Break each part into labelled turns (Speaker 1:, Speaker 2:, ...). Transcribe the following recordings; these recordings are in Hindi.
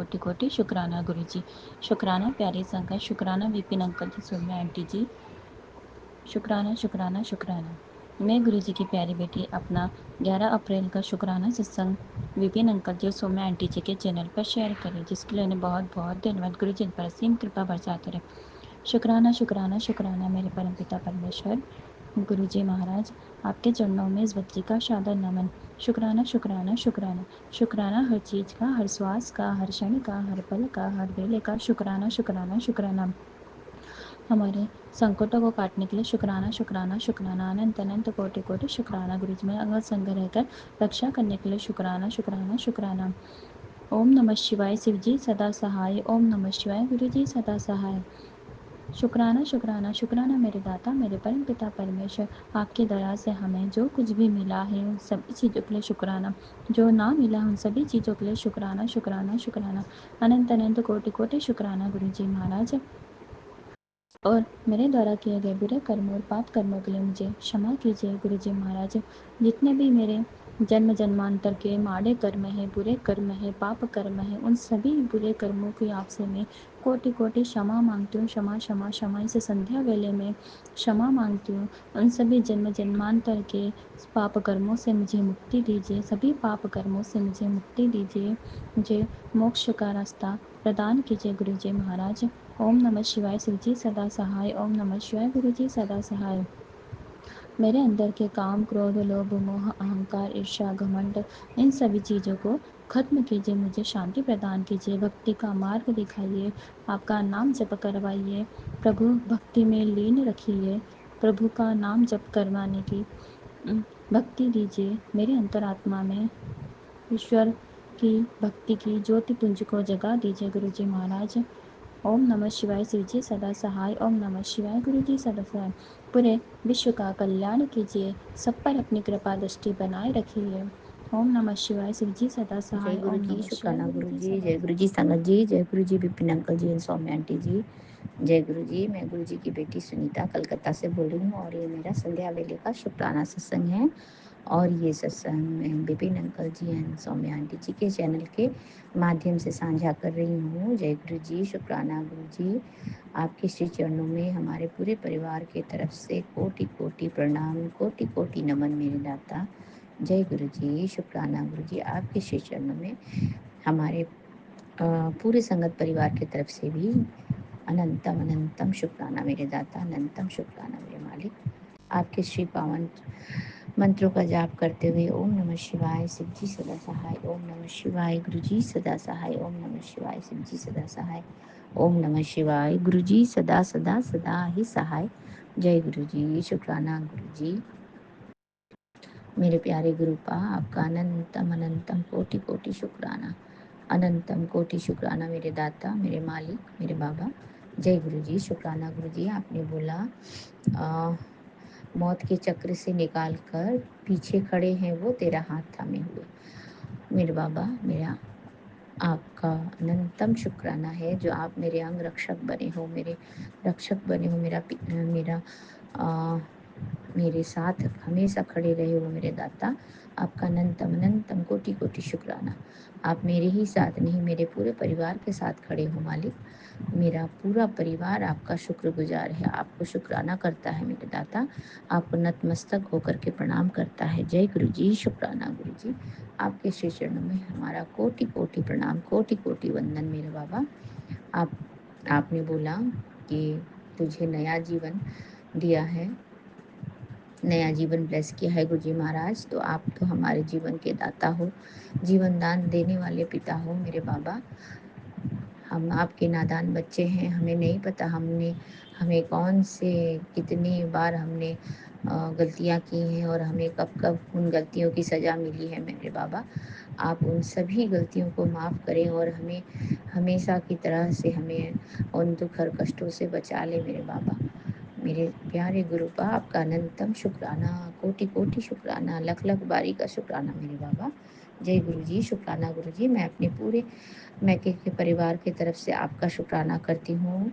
Speaker 1: कोटि कोटि शुक्राना गुरु जी। शुक्राना प्यारी संगत, शुक्राना विपिन अंकल जी, सौम्या आंटी जी, शुक्राना शुक्राना शुक्राना। मैं गुरु जी की प्यारी बेटी अपना 11 अप्रैल का शुक्राना सत्संग विपिन अंकल जी और सौम्या आंटी जी के चैनल पर शेयर करें, जिसके लिए उन्हें बहुत बहुत धन्यवाद। गुरु जी इन पर असीम कृपा बरसाते रहे। शुक्राना शुक्राना शुक्राना मेरे परमपिता परमेश्वर गुरु जी महाराज, आपके चरणों में इस बच्ची का सादर नमन। शुक्राना शुक्राना शुक्राना शुक्राना, हर चीज़ का, हर श्वास का, हर क्षण का, हर पल का, हर वेले का। शुक्राना शुक्राना शुक्राना हमारे संकटों को काटने के लिए। शुक्राना शुक्राना शुक्राना, अनंत अनंत कोटि कोटि शुक्राना गुरु जी में अंग संग रहकर रक्षा करने के लिए। शुक्राना शुक्राना शुक्राना। ओम नमः शिवाय शिव जी सदा सहाय, ओम नमः शिवाय गुरु जी सदा सहाय। शुक्राना शुक्राना शुक्राना मेरे दाता मेरे परम पिता परमेश्वर, आपकी दया से हमें जो कुछ भी मिला है उन सभी चीज़ों के लिए शुक्राना, जो ना मिला उन सभी चीज़ों के लिए शुक्राना शुक्राना शुक्राना। अनंत अनंत कोटि कोटि शुक्राना गुरु जी महाराज। और मेरे द्वारा किए गए बुरे कर्मों और पाप कर्मों के लिए मुझे क्षमा कीजिए गुरु जी महाराज। जितने भी मेरे जन्म जन्मांतर के माड़े कर्म हैं, बुरे कर्म हैं, पाप कर्म हैं, उन सभी बुरे कर्मों की आपसे मैं कोटि कोटि क्षमा मांगती हूँ। क्षमा क्षमा क्षमा, इस संध्या वेले में क्षमा मांगती हूँ। उन सभी जन्म जन्मांतर के पाप कर्मों से मुझे मुक्ति दीजिए, सभी पाप कर्मों से मुझे मुक्ति दीजिए, मुझे मोक्ष का रास्ता प्रदान कीजिए गुरु जी महाराज। ओम नमः शिवाय शिव जी सदा सहाय, ओम नमः शिवाय गुरु जी सदा सहाय। मेरे अंदर के काम क्रोध लोभ मोह अहंकार ईर्ष्या घमंड, इन सभी चीज़ों को खत्म कीजिए, मुझे शांति प्रदान कीजिए, भक्ति का मार्ग दिखाइए, आपका नाम जप करवाइए, प्रभु भक्ति में लीन रखिए, प्रभु का नाम जप करवाने की भक्ति दीजिए। मेरे अंतरात्मा में ईश्वर की भक्ति की ज्योति पुंज को जगा दीजिए गुरु जी महाराज। ओम नमः शिवाय शिव जी सदा सहाय, ओम नमः शिवाय गुरु जी सदा सहाय। पूरे विश्व का कल्याण कीजिए, सब पर अपनी कृपा दृष्टि बनाए रखिए। ओम नमः शिवाय शिव जी सदा
Speaker 2: जय
Speaker 1: सहाय,
Speaker 2: गुरु
Speaker 1: ओम
Speaker 2: जी,
Speaker 1: नमः शिवाय
Speaker 2: शुक्राना
Speaker 1: गुरु
Speaker 2: गुरु
Speaker 1: जी
Speaker 2: जी,
Speaker 1: सदा
Speaker 2: जय गुरु
Speaker 1: सहाय।
Speaker 2: जी संगत जी, जय गुरु जी Vipin uncle ji and Saumya aunty ji. जय गुरु जी। मैं गुरु जी की बेटी सुनीता कलकत्ता से बोल रही हूँ और ये मेरा संध्या वेले का शुक्राना सत्संग है। और ये सत्संग मैं Vipin uncle ji and Saumya aunty ji के चैनल के माध्यम से साझा कर रही हूँ। जय गुरु जी, शुक्राना गुरु जी। आपके श्री चरणों में हमारे पूरे परिवार की तरफ से कोटि कोटि प्रणाम, कोटि कोटि नमन मेरे दाता। जय गुरु जी, शुक्राना गुरु जी। आपके श्री चरणों में हमारे पूरे संगत परिवार की तरफ से भी अनंतम अनंतम शुक्राना मेरे दाता, अनंतम शुक्राना मेरे मालिक। आपके श्री पावन मंत्रों का जाप करते हुए ओम नमः शिवाय शिव जी सदा सहाय, ओम नमः शिवाय गुरु जी सदा सहाय, ओम नमः शिवाय शिव जी सदा सहाय, ओम नमः शिवाय गुरु जी सदा सदा सदा ही सहाय। जय गुरु जी, शुक्राना गुरु जी। मेरे प्यारे गुरुपा, आपका अनंतम अनंतम कोटि कोटि शुक्राना, अनंतम कोटि शुक्राना मेरे दाता, मेरे मालिक, मेरे बाबा। जय गुरु जी, शुक्राना गुरु जी। आपने बोला मौत के चक्र से निकाल कर पीछे खड़े हैं वो तेरा हाथ थामे हुए। मेरे बाबा, मेरा आपका अनंतम शुक्राना है जो आप मेरे अंग रक्षक बने हो, मेरे रक्षक बने हो, मेरा आ, मेरे साथ हमेशा खड़े रहे हो मेरे दाता। आपका अनंतम अनंतम कोटि कोटि शुक्राना। आप मेरे ही साथ नहीं, मेरे पूरे परिवार के साथ खड़े हो मालिक। मेरा पूरा परिवार आपका शुक्रगुजार है, आपको शुक्राना करता है मेरे दाता, आपको नतमस्तक होकर के प्रणाम करता है। जय गुरु जी, शुक्राना गुरु जी। आपके श्री चरणों में हमारा कोटि कोटि प्रणाम, कोटि कोटि वंदन मेरे बाबा। आप आपने बोला कि तुझे नया जीवन दिया है, नया जीवन ब्लेस किया है गुरु जी महाराज। तो आप तो हमारे जीवन के दाता हो, जीवन दान देने वाले पिता हो मेरे बाबा। हम आपके नादान बच्चे हैं, हमें नहीं पता हमें कौन से कितनी बार हमने गलतियां की हैं और हमें कब कब उन गलतियों की सज़ा मिली है मेरे बाबा। आप उन सभी गलतियों को माफ़ करें और हमें हमेशा की तरह से हमें उन दुख और कष्टों से बचा ले मेरे बाबा। मेरे प्यारे गुरुपा, आपका अनंतम शुक्राना, कोटि कोटि शुक्राना, लख लख बारी का शुक्राना मेरे बाबा। जय गुरु जी, शुक्राना गुरु जी। मैं अपने पूरे मैके के परिवार की तरफ से आपका शुक्राना करती हूँ।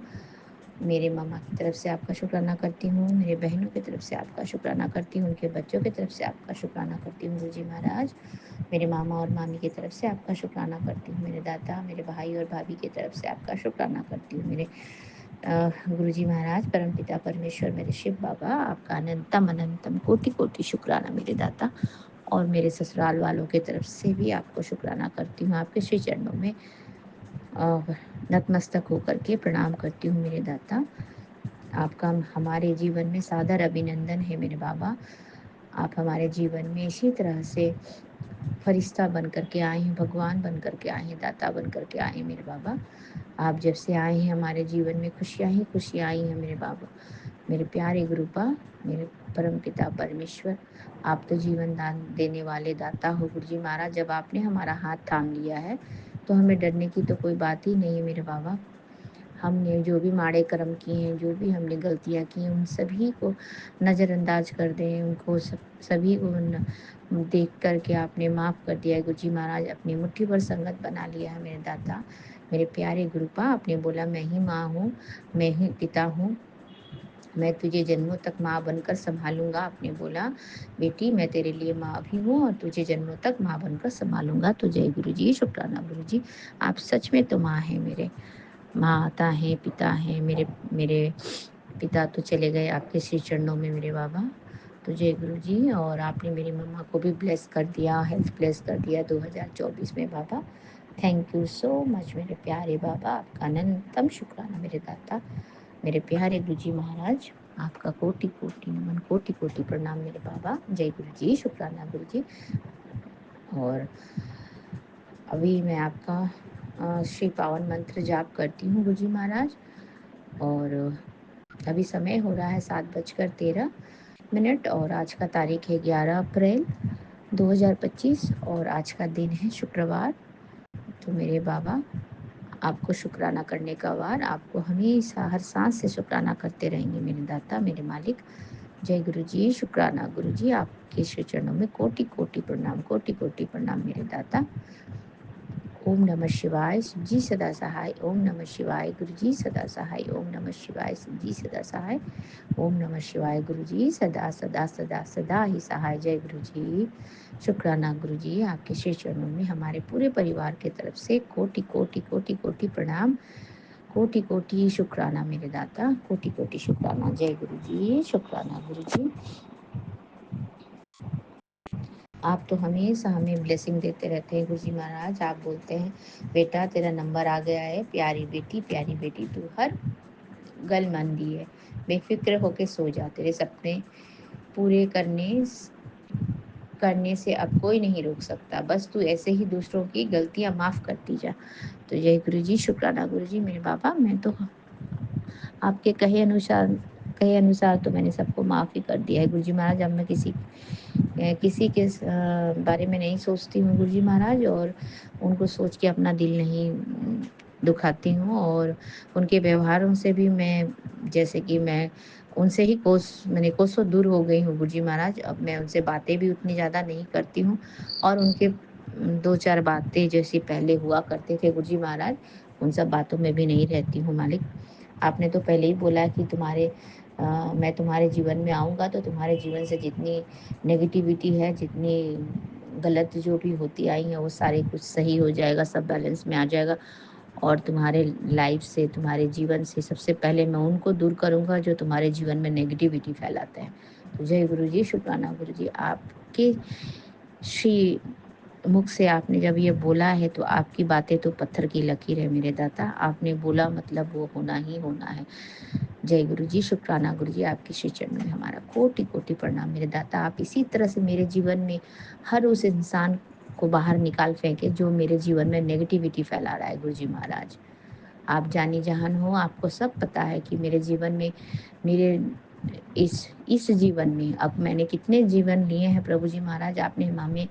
Speaker 2: मेरे मामा की तरफ से आपका शुक्राना करती हूँ, मेरे बहनों की तरफ से आपका शुक्राना करती हूँ, उनके बच्चों की तरफ से आपका शुक्राना करती हूँ गुरुजी महाराज। मेरे मामा और मामी की तरफ से आपका शुक्राना करती हूँ, मेरे दादा, मेरे भाई और भाभी की तरफ से आपका शुक्राना करती हूँ, मेरे गुरुजी महाराज, परमपिता परमेश्वर, मेरे शिव बाबा, आपका अनंतम अनंतम कोटि कोटि शुक्राना मेरे दाता। और मेरे ससुराल वालों की तरफ से भी आपको शुक्राना करती हूँ, आपके श्री चरणों में नतमस्तक होकर के प्रणाम करती हूँ मेरे दाता। आपका हमारे जीवन में सादर अभिनंदन है मेरे बाबा। आप हमारे जीवन में इसी तरह से फरिश्ता बन कर के आए हैं, भगवान बन कर के आए हैं, दाता बन कर के आए हैं मेरे बाबा। आप जब से आए हैं हमारे जीवन में खुशियाँ ही खुशियाँ आई हैं मेरे बाबा। मेरे प्यारे गुरुपा, मेरे परमपिता परमेश्वर, आप तो जीवन दान देने वाले दाता हो गुरुजी महाराज। जब आपने हमारा हाथ थाम लिया है, तो हमें डरने की तो कोई बात ही नहीं है मेरे बाबा। हमने जो भी माड़े कर्म किए हैं, जो भी हमने गलतियाँ की हैं, उन सभी को नज़रअंदाज कर दें, उनको सभी को देख कर के आपने माफ़ कर दिया है गुरुजी महाराज। अपनी मुट्ठी भर संगत बना लिया है मेरे दाता, मेरे प्यारे गुरुपा। आपने बोला मैं ही माँ हूँ, मैं ही पिता हूँ, मैं तुझे जन्मों तक माँ बनकर संभालूंगा। आपने बोला बेटी मैं तेरे लिए माँ भी हूँ और तुझे जन्मों तक माँ बनकर संभालूंगा। तो जय गुरु जी, शुक्राना गुरु जी। आप सच में तो माँ हैं मेरे, माता हैं, पिता हैं। मेरे मेरे पिता तो चले गए आपके श्री चरणों में मेरे बाबा। तो जय गुरु जी। और आपने मेरी मम्मा को भी ब्लेस कर दिया, हेल्थ ब्लेस कर दिया 2024 में बाबा। थैंक यू सो मच मेरे प्यारे बाबा, आपका अनंतम शुक्राना मेरे दाता, मेरे प्यारे गुरु जी महाराज। आपका कोटि कोटि नमन, कोटि कोटि प्रणाम मेरे बाबा। जय गुरु जी, शुक्राना गुरु जी। और अभी मैं आपका श्री पावन मंत्र जाप करती हूँ गुरु जी महाराज। और अभी समय हो रहा है 7:13 और आज का तारीख है 11 अप्रैल 2025 और आज का दिन है शुक्रवार। तो मेरे बाबा, आपको शुक्राना करने का वार, आपको हमेशा हर सांस से शुक्राना करते रहेंगे मेरे दाता, मेरे मालिक। जय गुरु जी, शुक्राना गुरु जी। आपके श्री चरणों में कोटि कोटि प्रणाम, कोटि कोटि प्रणाम मेरे दाता। ओम नमः शिवाय, शिव जी सदा सहाय। ओम नमः शिवाय, गुरु जी सदा सहाय। ओम नमः शिवाय, शिव जी सदा सहाय। ओम नमः शिवाय, गुरु जी सदा सदा सदा सदा ही सहाय। जय गुरु जी, शुक्राना गुरु जी। आपके श्री चरणों में हमारे पूरे परिवार के तरफ से कोटि कोटि कोटि कोटि प्रणाम, कोटि कोटि शुक्राना मेरे दाता, कोटि कोटि शुक्राना। जय गुरु जी, शुक्राना गुरु जी। आप तो हमेशा हमें ब्लेसिंग देते रहते हैं गुरु जी महाराज। आप बोलते हैं बेटा तेरा नंबर आ गया है, प्यारी बेटी तू हर गल मान ली है, बेफिक्र होके सो जा, तेरे सपने पूरे करने से अब कोई नहीं रोक सकता, बस तू ऐसे ही दूसरों की गलतियां माफ करती जा। तो जय गुरु जी, शुक्राना गुरु जी। मेरे बाबा, मैं तो आपके कहे अनुसार तो मैंने सबको माफ ही कर दिया है गुरु जी महाराज। अब मैं किसी के बारे में नहीं सोचती हूँ गुरु जी महाराज, और उनको सोच के अपना दिल नहीं दुखाती हूँ। और उनके व्यवहारों से भी मैं, जैसे कि मैं उनसे ही मैंने कोसों दूर हो गई हूँ गुरु जी महाराज। अब मैं उनसे बातें भी उतनी ज़्यादा नहीं करती हूँ, और उनके दो चार बातें जैसी पहले हुआ करते थे गुरु जी महाराज, उन सब बातों में भी नहीं रहती हूँ मालिक। आपने तो पहले ही बोला कि मैं तुम्हारे जीवन में आऊँगा तो तुम्हारे जीवन से जितनी नेगेटिविटी है, जितनी गलत जो भी होती आई हैं, वो सारे कुछ सही हो जाएगा, सब बैलेंस में आ जाएगा। और तुम्हारे लाइफ से, तुम्हारे जीवन से सबसे पहले मैं उनको दूर करूँगा जो तुम्हारे जीवन में नेगेटिविटी फैलाते हैं। तो जय गुरु जी, शुक्राना गुरु जी। आपके श्री मुख से आपने जब ये बोला है तो आपकी बातें तो पत्थर की लकीर है मेरे दाता। आपने बोला मतलब वो होना ही होना है। जय गुरु जी, शुक्राना गुरु जी। आपके श्री चरणों में हमारा कोटि कोटि प्रणाम मेरे दाता। आप इसी तरह से मेरे जीवन में हर उस इंसान को बाहर निकाल फेंके जो मेरे जीवन में नेगेटिविटी फैला रहा है गुरु जी महाराज। आप जानी जहान हो, आपको सब पता है कि मेरे जीवन में, मेरे इस जीवन में अब मैंने कितने जीवन लिए हैं प्रभु जी महाराज। आपने हमें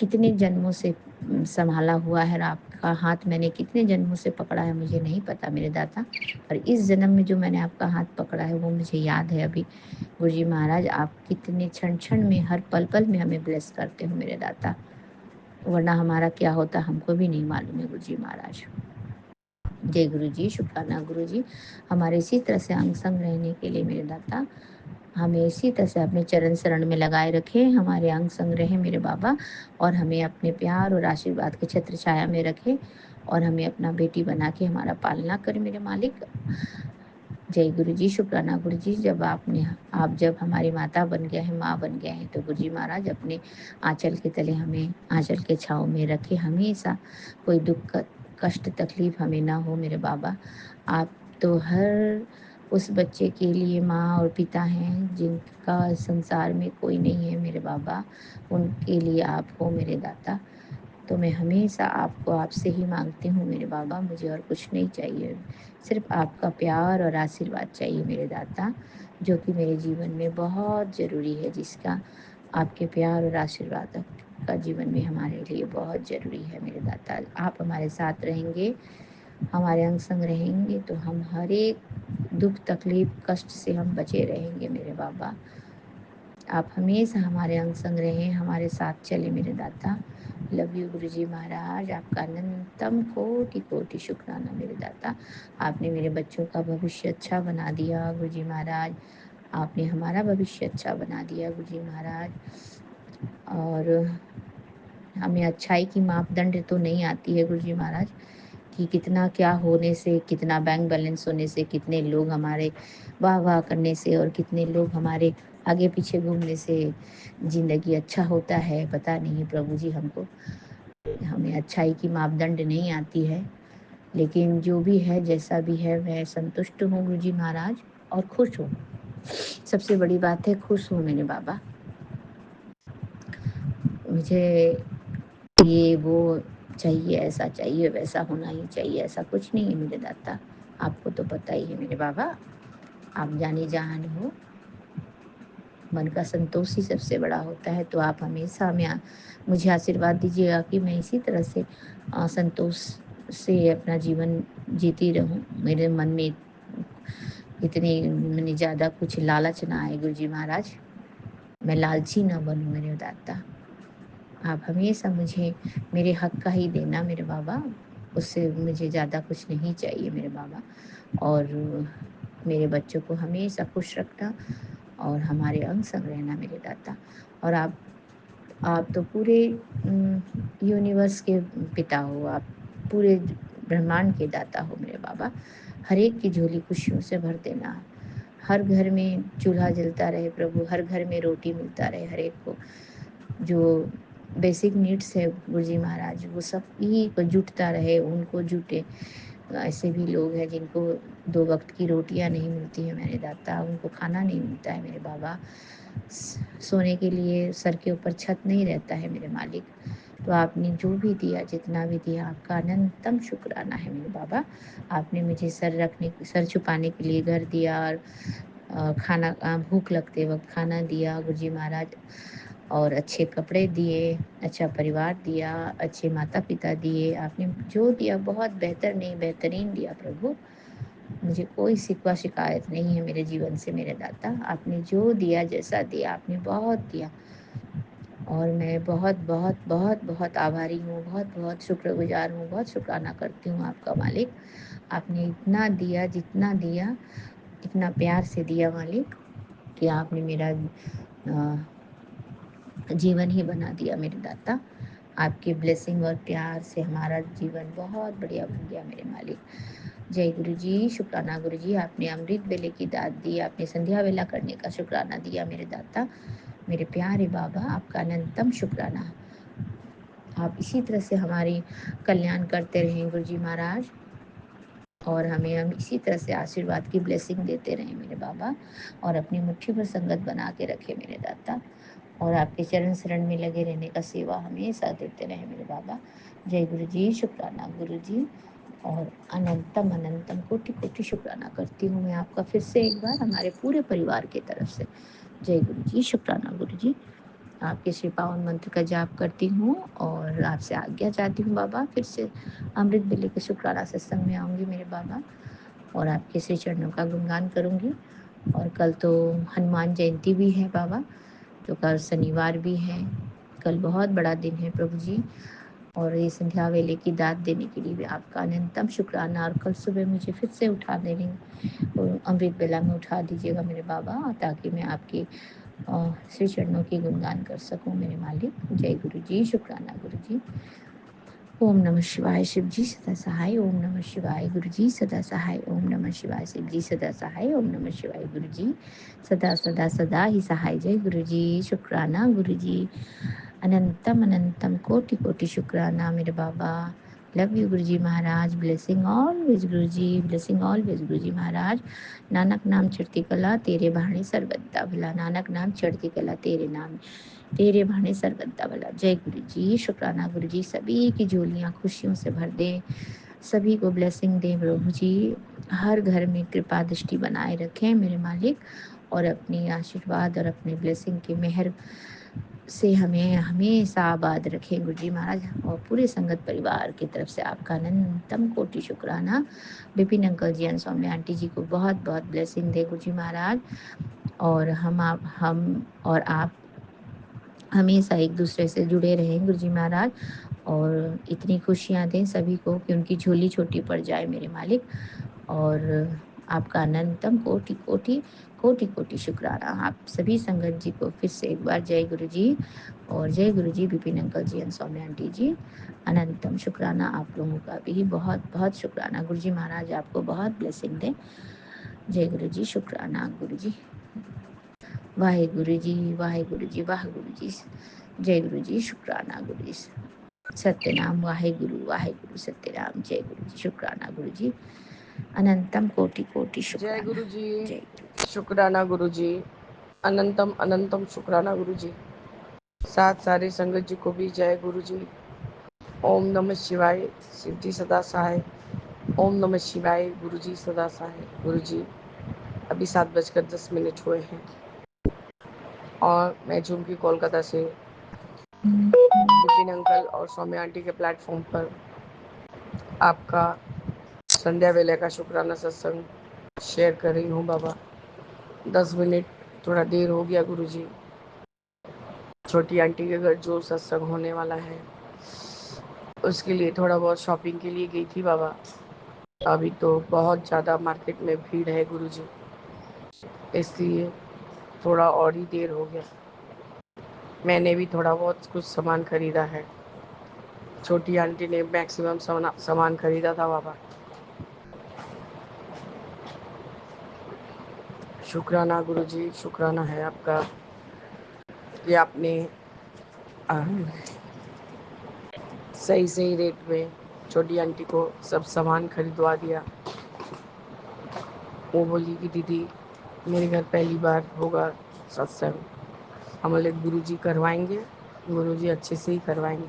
Speaker 2: कितने जन्मों से संभाला हुआ है, और आपका हाथ मैंने कितने जन्मों से पकड़ा है मुझे नहीं पता मेरे दाता। पर इस जन्म में जो मैंने आपका हाथ पकड़ा है वो मुझे याद है अभी। गुरुजी महाराज, आप कितने क्षण क्षण में, हर पल पल में हमें ब्लेस करते हो मेरे दाता, वरना हमारा क्या होता हमको भी नहीं मालूम है गुरुजी महाराज। जय गुरु जी, शुक्राना गुरु जी, हमारे इसी तरह से अंग संग रहने के लिए मेरे दाता। हमें इसी तरह से अपने चरण शरण में लगाए रखें, हमारे अंग संग रहें मेरे बाबा, और हमें अपने प्यार और आशीर्वाद के छत्र छाया में रखें, और हमें अपना बेटी बना के हमारा पालना करें मेरे मालिक। जय गुरु जी, शुक्राना गुरु जी, आप जब हमारी माता बन गए हैं, माँ बन गए हैं, तो गुरु जी महाराज अपने आंचल के तले हमें आंचल के छाँव में रखे हमेशा। कोई दुख कष्ट तकलीफ हमें ना हो मेरे बाबा। आप तो हर उस बच्चे के लिए माँ और पिता हैं जिनका संसार में कोई नहीं है मेरे बाबा, उनके लिए आप हो मेरे दाता। तो मैं हमेशा आपको आपसे ही मांगती हूँ मेरे बाबा, मुझे और कुछ नहीं चाहिए, सिर्फ आपका प्यार और आशीर्वाद चाहिए मेरे दाता, जो कि मेरे जीवन में बहुत ज़रूरी है, जिसका आपके प्यार और आशीर्वाद का जीवन में हमारे लिए बहुत ज़रूरी है मेरे दाता। आप हमारे साथ रहेंगे, हमारे अंग संग रहेंगे, तो हम हर एक दुख तकलीफ कष्ट से हम बचे रहेंगे मेरे बाबा। आप हमेशा हमारे अंग संग रहें, हमारे साथ चले मेरे दाता। लव यू गुरु जी महाराज, आपका अनंतम कोटि कोटि शुक्राना मेरे दाता। आपने मेरे बच्चों का भविष्य अच्छा बना दिया गुरु जी महाराज, आपने हमारा भविष्य अच्छा बना दिया गुरु जी महाराज। और हमें अच्छाई की मापदंड तो नहीं आती है गुरु जी महाराज, कि कितना क्या होने से, कितना बैंक बैलेंस होने से, कितने लोग हमारे वाह वाह करने से, और कितने लोग हमारे आगे पीछे घूमने से ज़िंदगी अच्छा होता है, पता नहीं प्रभु जी हमको। हमें अच्छाई की मापदंड नहीं आती है, लेकिन जो भी है जैसा भी है मैं संतुष्ट हूँ गुरु जी महाराज, और खुश हूँ। सबसे बड़ी बात है खुश हूँ मेरे बाबा। मुझे ये वो चाहिए, ऐसा चाहिए, वैसा होना ही चाहिए, ऐसा कुछ नहीं है मेरे दाता। आपको तो पता ही है मेरे बाबा, आप जाने जहान हो, मन का संतोष ही सबसे बड़ा होता है। तो आप हमेशा मुझे आशीर्वाद दीजिएगा कि मैं इसी तरह से संतोष से अपना जीवन जीती रहूं। मेरे मन में इतनी मैंने ज़्यादा कुछ लालच ना आए गुरु जी महाराज, मैं लालची ना बनूं मेरे दाता। आप हमेशा मुझे मेरे हक का ही देना मेरे बाबा, उससे मुझे ज़्यादा कुछ नहीं चाहिए मेरे बाबा। और मेरे बच्चों को हमेशा खुश रखना, और हमारे अंग संग रहना मेरे दाता। और आप तो पूरे यूनिवर्स के पिता हो, आप पूरे ब्रह्मांड के दाता हो मेरे बाबा। हर एक की झोली खुशियों से भर देना, हर घर में चूल्हा जलता रहे प्रभु, हर घर में रोटी मिलता रहे हर एक को। जो बेसिक नीड्स है गुरुजी महाराज, वो सब ही को जुटता रहे, उनको जुटे। ऐसे भी लोग हैं जिनको 2 वक़्त की रोटियाँ नहीं मिलती हैं मेरे दाता, उनको खाना नहीं मिलता है मेरे बाबा। सोने के लिए सर के ऊपर छत नहीं रहता है मेरे मालिक। तो आपने जो भी दिया, जितना भी दिया, आपका अनंतम शुक्राना है मेरे बाबा। आपने मुझे सर छुपाने के लिए घर दिया, और खाना भूख लगते वक़्त खाना दिया गुरुजी महाराज, और अच्छे कपड़े दिए, अच्छा परिवार दिया, अच्छे माता-पिता दिए। आपने जो दिया बहुत बेहतर नहीं, बेहतरीन दिया प्रभु। मुझे कोई शिकवा शिकायत नहीं है मेरे जीवन से मेरे दाता। आपने जो दिया, जैसा दिया, आपने बहुत दिया, और मैं बहुत बहुत बहुत बहुत आभारी हूँ, बहुत बहुत शुक्रगुज़ार हूँ, बहुत शुक्राना करती हूँ आपका मालिक। आपने इतना दिया, जितना दिया, इतना प्यार से दिया मालिक, कि आपने मेरा जीवन ही बना दिया मेरे दाता। आपके ब्लेसिंग और प्यार से हमारा जीवन बहुत बढ़िया बन गया मेरे मालिक। जय गुरु जी, शुक्राना गुरु जी, आपने अमृत वेले की दात दी, आपने संध्या वेला करने का शुक्राना दिया मेरे दाता। मेरे प्यारे बाबा, आपका अनंतम शुक्राना। आप इसी तरह से हमारी कल्याण करते रहें गुरु जी महाराज, और हम इसी तरह से आशीर्वाद की ब्लेसिंग देते रहें मेरे बाबा, और अपनी मुट्ठी भर संगत बना के रखें मेरे दाता, और आपके चरण शरण में लगे रहने का सेवा हमेशा देते रहे मेरे बाबा। जय गुरु जी, शुक्राना गुरु जी, और अनंतम अनंतम कोटि कोटि शुक्राना करती हूँ मैं आपका फिर से एक बार, हमारे पूरे परिवार की तरफ से। जय गुरु जी, शुक्राना गुरु जी। आपके श्री पावन मंत्र का जाप करती हूँ, और आपसे आज्ञा चाहती हूँ बाबा। फिर से अमृत बेले के शुक्राना सत्संग में आऊँगी मेरे बाबा, और आपके श्री चरणों का गुणगान करूँगी। और कल तो हनुमान जयंती भी है बाबा, तो कल शनिवार भी है, कल बहुत बड़ा दिन है प्रभु जी। और ये संध्या वेले की दात देने के लिए भी आपका अनंतम शुक्राना। और कल सुबह मुझे फिर से उठा देने, अमृत बेला में उठा दीजिएगा मेरे बाबा, ताकि मैं आपके श्री चरणों की गुणगान कर सकूं मेरे मालिक। जय गुरु जी, शुक्राना गुरु जी। ओम नमः शिवाय, शिव जी सदा सहाय। ओम नमः शिवाय, गुरु जी सदा सहाय। ओम नमः शिवाय, शिव जी सदा सहाय। ओम नमः शिवाय, गुरु जी सदा सदा सदा ही सहाय। जय गुरु जी, शुक्राना गुरु जी। अनंतम अनंतम कोटि कोटि शुक्राना मेरे बाबा। Love you Guru ji Maharaj. Blessing always Guru ji, blessing always गुरु जी महाराज। नानक नाम चढ़ती कला तेरे भाणे सर्वदा भला। नानक नाम चढ़ती कला तेरे नाम, तेरे भाने सर्वदा भला। जय गुरु जी, शुक्राना गुरु जी। सभी की झोलियाँ खुशियों से भर दे, सभी को ब्लेसिंग दे प्रभु जी। हर घर में कृपा दृष्टि बनाए रखें मेरे मालिक, और अपनी आशीर्वाद और अपने ब्लेसिंग की मेहर से हमें हमेशा आबाद रखें गुरु जी महाराज। और पूरे संगत परिवार की तरफ से आपका अनंतम कोटि शुक्राना। विपिन अंकल जी, सौम्या आंटी जी को बहुत बहुत ब्लेसिंग दे गुरु जी महाराज। और हम और आप हमेशा एक दूसरे से जुड़े रहें गुरु जी महाराज, और इतनी खुशियाँ दें सभी को कि उनकी झोली छोटी पड़ जाए मेरे मालिक। और आपका अनंतम कोटि कोटि कोटि कोटि शुक्राना। आप सभी संगत जी को फिर से एक बार जय गुरु जी। और जय गुरु जी विपिन अंकल जी, सौम्या आंटी जी, अनंतम शुक्राना। आप लोगों का भी बहुत बहुत शुक्राना। गुरु जी महाराज आपको बहुत ब्लेसिंग दें। जय गुरु जी, शुक्राना गुरु जी। वाहे गुरु जी, वाहे गुरु जी, वाह गुरु जी। जय गुरु जी, शुक्राना गुरु जी। सत्यनाम वाहे गुरु सत्यनाम। जय गुरु जी, शुक्राना गुरु जी। अनंतम कोटि कोटि
Speaker 3: जय
Speaker 2: शुक्राना।
Speaker 3: गुरु जी,
Speaker 2: जय गुरु जी।
Speaker 3: शुक्राना गुरु जी। अनंतम अनंतम शुक्राना गुरु जी। साथ सारे संगत जी को भी जय गुरु जी। ओम नमः शिवाय, शिव जी सदा सहाय। ओम नमः शिवाय, गुरु जी सदा सहाय। गुरु जी अभी 7:10 हुए हैं और मैं झुमकी कोलकाता से विपिन अंकल और सौम्या आंटी के प्लेटफॉर्म पर आपका संध्या वेले का शुक्राना सत्संग शेयर कर रही हूँ बाबा। 10 मिनट थोड़ा देर हो गया गुरु जी। छोटी आंटी के घर जो सत्संग होने वाला है उसके लिए थोड़ा बहुत शॉपिंग के लिए गई थी बाबा। अभी तो बहुत ज़्यादा मार्केट में भीड़ है गुरु जी, इसलिए थोड़ा और ही देर हो गया। मैंने भी थोड़ा बहुत कुछ सामान खरीदा है। छोटी आंटी ने मैक्सिमम सामान खरीदा था बाबा। शुक्राना गुरु जी, शुक्राना है आपका कि आपने सही सही रेट में छोटी आंटी को सब सामान खरीदवा दिया। वो बोली कि दीदी मेरे घर पहली बार होगा सत्संग। हम बोले गुरु जी करवाएंगे, गुरु जी अच्छे से ही करवाएंगे।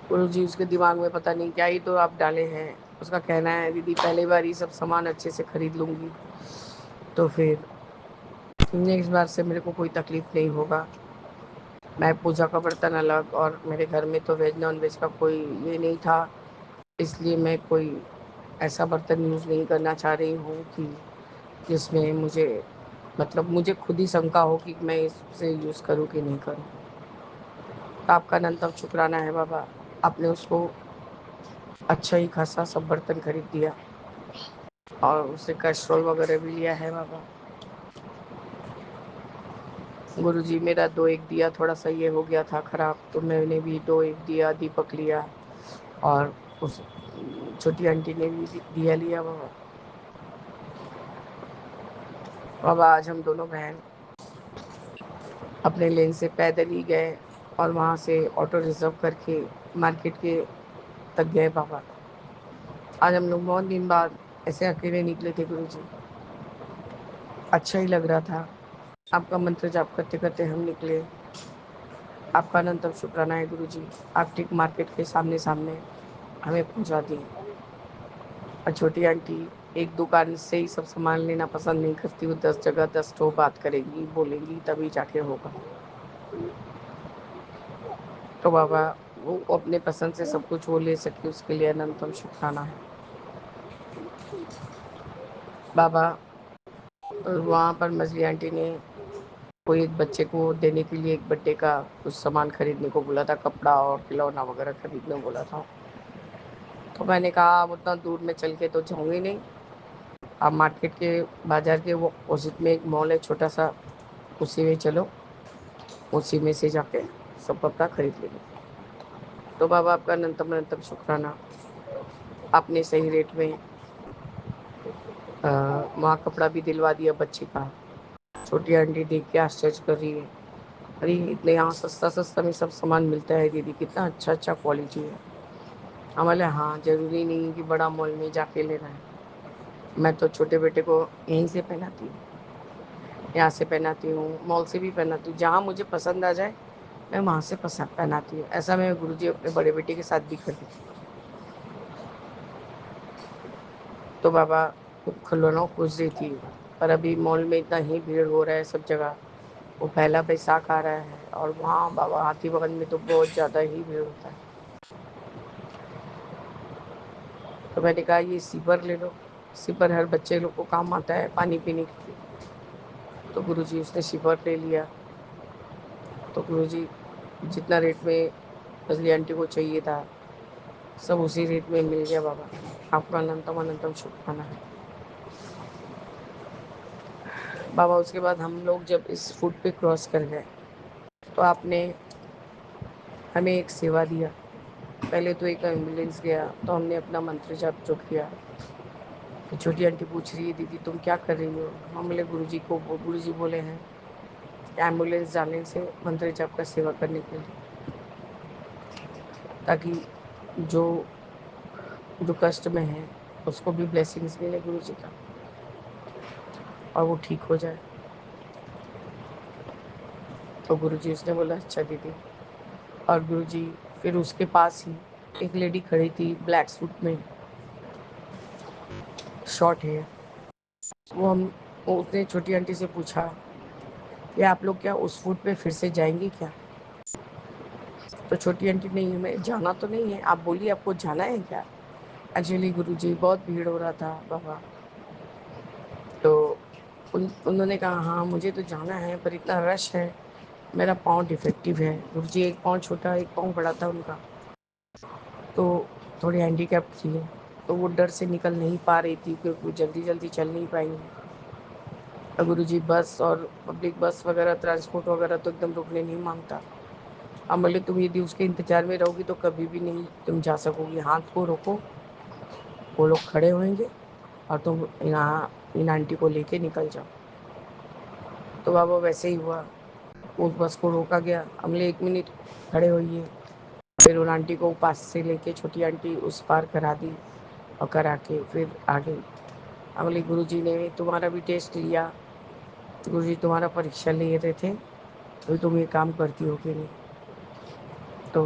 Speaker 3: गुरु जी उसके दिमाग में पता नहीं क्या ही तो आप डाले हैं। उसका कहना है दीदी पहली बार ही सब सामान अच्छे से खरीद लूँगी तो फिर नेक्स्ट बार से मेरे को कोई तकलीफ़ नहीं होगा। मैं पूजा का बर्तन अलग, और मेरे घर में तो वेज नॉन वेज का कोई ये नहीं था, इसलिए मैं कोई ऐसा बर्तन यूज़ नहीं करना चाह रही हूँ कि जिसमें मुझे मतलब मुझे खुद ही शंका हो कि मैं इसे यूज़ करूँ कि नहीं करूँ। तो आपका अनंतम शुक्राना है बाबा, आपने उसको अच्छा ही खासा सब बर्तन खरीद दिया और उसे कैस्ट्रॉल वगैरह भी लिया है बाबा। गुरु जी मेरा दो एक दिया थोड़ा सा ये हो गया था ख़राब, तो मैंने भी दो एक दिया दीपक लिया और उस छोटी आंटी ने भी दिया लिया बाबा। बाबा आज हम दोनों बहन अपने लेन से पैदल ही गए और वहाँ से ऑटो रिजर्व करके मार्केट के तक गए बाबा। आज हम लोग बहुत दिन बाद ऐसे अकेले निकले थे गुरु जी, अच्छा ही लग रहा था। आपका मंत्र जाप करते करते हम निकले। आपका अनंतम शुक्राना है गुरु जी, आप ठीक मार्केट के सामने सामने हमें पहुंचा दिए। और छोटी आंटी एक दुकान से ही सब सामान लेना पसंद नहीं करती, वो 10 जगह 10 ठो बात करेंगी बोलेंगी तभी जाके होगा। तो बाबा वो अपने पसंद से सब कुछ वो ले सके, उसके लिए अनंतम शुक्राना है बाबा। वहाँ पर मछली आंटी ने कोई एक बच्चे को देने के लिए एक बर्थडे का कुछ सामान खरीदने को बोला था, कपड़ा और खिलौना वगैरह खरीदने बोला था। तो मैंने कहा अब उतना दूर में चल के तो जाऊँगी नहीं, आप मार्केट के बाज़ार के वो अपोजिट में एक मॉल है छोटा सा, उसी में चलो, उसी में से जाके सब कपड़ा खरीद लेंगे। तो बाबा आपका अनंतम अनंतम शुक्राना, आपने सही रेट में वहाँ कपड़ा भी दिलवा दिया बच्चे का। छोटी आंटी देख के आश्चर्य कर रही है, अरे इतने यहाँ सस्ता सस्ता में सब सामान मिलता है दीदी, कितना अच्छा अच्छा क्वालिटी है। हम बोले हाँ, ज़रूरी नहीं कि बड़ा मॉल में जाके लेना है, मैं तो छोटे बेटे को यहीं से पहनाती हूँ, यहाँ से पहनाती हूँ, मॉल से भी पहनाती हूँ, जहाँ मुझे पसंद आ जाए मैं वहाँ से पसंद पहनाती हूँ। ऐसा मैं गुरुजी अपने बड़े बेटे के साथ भी करती थी। तो बाबा खिलौनों खुश रही थी, पर अभी मॉल में इतना ही भीड़ हो रहा है सब जगह, वो पहला बैसाख आ रहा है और वहाँ बाबा हाथी भवन में तो बहुत ज़्यादा ही भीड़ होता है। तो मैंने कहा ये सीपर ले लो, सीपर हर बच्चे लोग को काम आता है पानी पीने के लिए। तो गुरुजी उसने सीपर ले लिया। तो गुरुजी जितना रेट में रजनी आंटी को चाहिए था सब उसी रेट में मिल गया बाबा, आपका अनंतम अनंतम शुक्राना है बाबा। उसके बाद हम लोग जब इस फुट पे क्रॉस कर गए तो आपने हमें एक सेवा दिया। पहले तो एक एम्बुलेंस गया तो हमने अपना मंत्र जाप जो किया। तो छोटी आंटी पूछ रही है दीदी तुम क्या कर रही हो, हम बोले गुरुजी को, गुरुजी बोले हैं एम्बुलेंस जाने से मंत्र जाप का सेवा करने के लिए, ताकि जो जो कष्ट में है उसको भी ब्लेसिंग्स मिले गुरुजी का और वो ठीक हो जाए। तो गुरुजी उसने बोला अच्छा दीदी। और गुरुजी फिर उसके पास ही एक लेडी खड़ी थी ब्लैक सूट में, शॉर्ट हेयर। वो उसने छोटी आंटी से पूछा कि आप लोग क्या उस फूट पे फिर से जाएंगे क्या। तो छोटी आंटी नहीं, हमें जाना तो नहीं है, आप बोलिए आपको जाना है क्या। एक्चुअली गुरुजी बहुत भीड़ हो रहा था बाबा, तो उन्होंने कहा हाँ मुझे तो जाना है पर इतना रश है, मेरा पाँव डिफेक्टिव है। गुरुजी एक पाँव छोटा एक पाँव बड़ा था उनका, तो थोड़ी हैंडीकैप थी, तो वो डर से निकल नहीं पा रही थी क्योंकि वो जल्दी जल्दी चल नहीं पाएंगी। और गुरुजी बस और पब्लिक बस वगैरह ट्रांसपोर्ट वगैरह तो एकदम रुकने नहीं मांगता। अब बोले तुम यदि उसके इंतजार में रहोगी तो कभी भी नहीं तुम जा सकोगी, हाथ को रोको, वो लोग खड़े होंगे और तुम यहाँ इन आंटी को लेके निकल जाओ। तो बाबा वैसे ही हुआ, उस बस को रोका गया, हमने 1 मिनट खड़े होइए, फिर उन आंटी को पास से लेके छोटी आंटी उस पार करा दी और करा के फिर आ गई। हम बोले गुरु जी ने तुम्हारा भी टेस्ट लिया, गुरु जी तुम्हारा परीक्षा ले रहे थे तो तुम ये काम करती हो कि नहीं। तो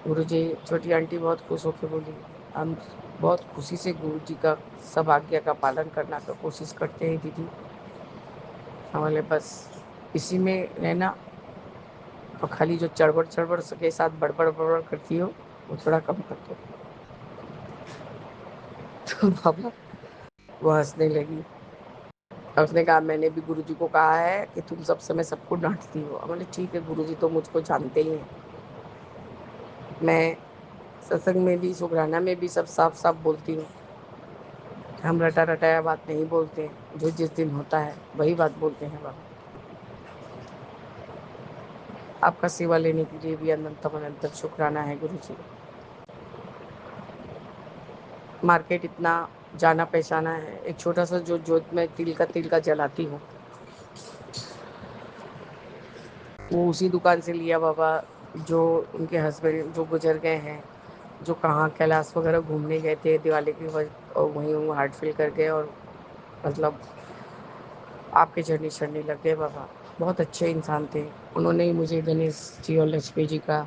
Speaker 3: गुरु जी, छोटी आंटी बहुत खुश होकर बोली हम बहुत खुशी से गुरु जी का सब आज्ञा का पालन करना का कोशिश करते हैं दीदी, हमारे बस इसी में रहना और खाली जो चड़बड़ चड़बड़ के साथ बड़बड़ बड़बड़ करती हो वो थोड़ा कम कर दो। तो बाबा वो हंसने लगी और उसने कहा मैंने भी गुरुजी को कहा है कि तुम सब समय सबको डांटती हो। मैंने ठीक है गुरुजी तो मुझको जानते ही हैं, मैं सत्संग में भी शुक्राना में भी सब साफ साफ बोलती हूँ, हम रटा रटाया बात नहीं बोलते हैं, जो जिस दिन होता है वही बात बोलते हैं बाबा। आपका सेवा लेने के लिए भी अनंतम अनंतम शुक्राना है गुरुजी। मार्केट इतना जाना पहचाना है, एक छोटा सा जो जोत में तिल का जलाती हूँ वो उसी दुकान से लिया बाबा, जो उनके हस्बैंड जो गुजर गए हैं, जो कहाँ कैलाश वगैरह घूमने गए थे दिवाली के वक्त और वहीं वो हार्ट फिल कर गए और मतलब आपके चढ़ने चढ़ने लग गए बाबा। बहुत अच्छे इंसान थे, उन्होंने ही मुझे गणेश जी और लक्ष्मी जी का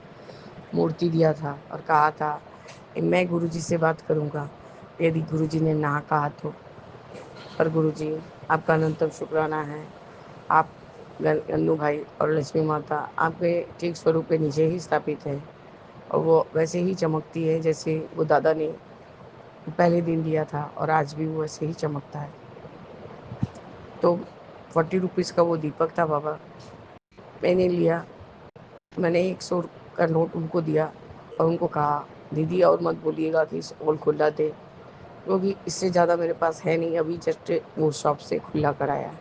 Speaker 3: मूर्ति दिया था और कहा था कि मैं गुरुजी से बात करूँगा यदि गुरुजी ने ना कहा तो। पर गुरुजी आपका अनंतम शुक्राना है, आप गन्नू भाई और लक्ष्मी माता आपके ठीक स्वरूप के नीचे ही स्थापित है और वो वैसे ही चमकती है जैसे वो दादा ने पहले दिन दिया था और आज भी वो वैसे ही चमकता है। तो 40 रुपीज़ का वो दीपक था बाबा, मैंने लिया, मैंने 100 का नोट उनको दिया और उनको कहा, दीदी और मत बोलिएगा कि और खुला दे, क्योंकि इससे ज़्यादा मेरे पास है नहीं, अभी जस्ट वो शॉप से खुला कराया है।